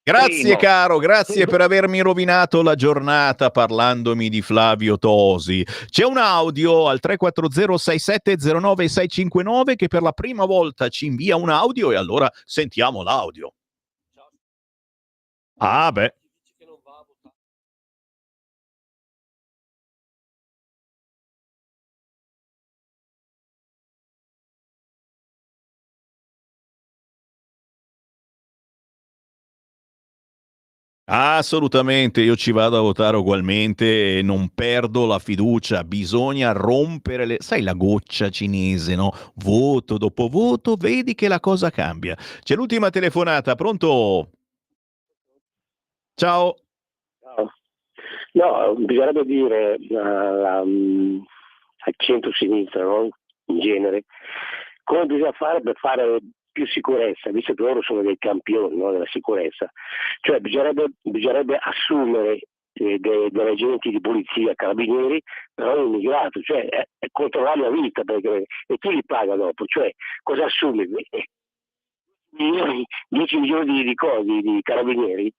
Speaker 2: Grazie caro, grazie per avermi rovinato la giornata parlandomi di Flavio Tosi. C'è un audio al 34067096659 che per la prima volta ci invia un audio e allora sentiamo l'audio. Ah beh. Assolutamente, io ci vado a votare ugualmente e non perdo la fiducia, bisogna rompere sai la goccia cinese, no? Voto dopo voto, vedi che la cosa cambia. C'è l'ultima telefonata, pronto? Ciao.
Speaker 15: No, bisognerebbe dire al centro-sinistra, no? In genere, come bisogna fare per fare più sicurezza, visto che loro sono dei campioni, no, della sicurezza. Cioè bisognerebbe assumere degli agenti di polizia, carabinieri, però un immigrato, cioè controllare la vita, perché, e chi li paga dopo? Cioè, cosa assumi? 10 milioni di carabinieri?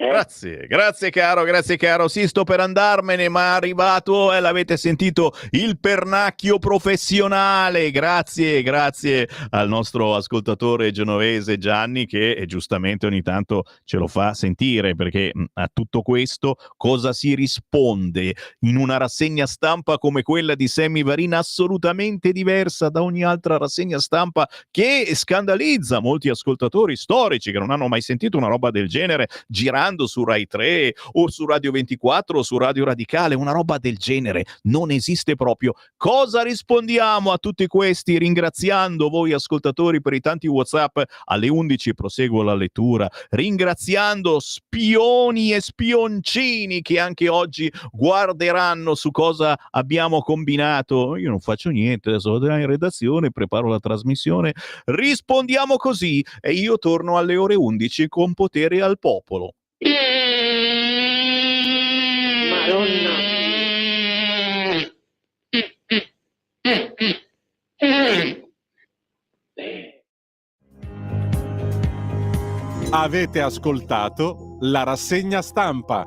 Speaker 2: Grazie caro. Sì, sto per andarmene, ma è arrivato, l'avete sentito, il pernacchio professionale. Grazie al nostro ascoltatore genovese Gianni, che giustamente ogni tanto ce lo fa sentire, perché a tutto questo cosa si risponde in una rassegna stampa come quella di Sammy Varin, assolutamente diversa da ogni altra rassegna stampa, che scandalizza molti ascoltatori storici che non hanno mai sentito una roba del genere girando su Rai 3 o su Radio 24 o su Radio Radicale. Una roba del genere non esiste proprio. Cosa rispondiamo a tutti questi, ringraziando voi ascoltatori per i tanti WhatsApp? Alle 11 proseguo la lettura, ringraziando spioni e spioncini che anche oggi guarderanno su cosa abbiamo combinato. Io non faccio niente, adesso vado in redazione, preparo la trasmissione, rispondiamo così e io torno alle ore 11 con Potere al Popolo.
Speaker 16: Madonna.
Speaker 6: Avete ascoltato la rassegna stampa.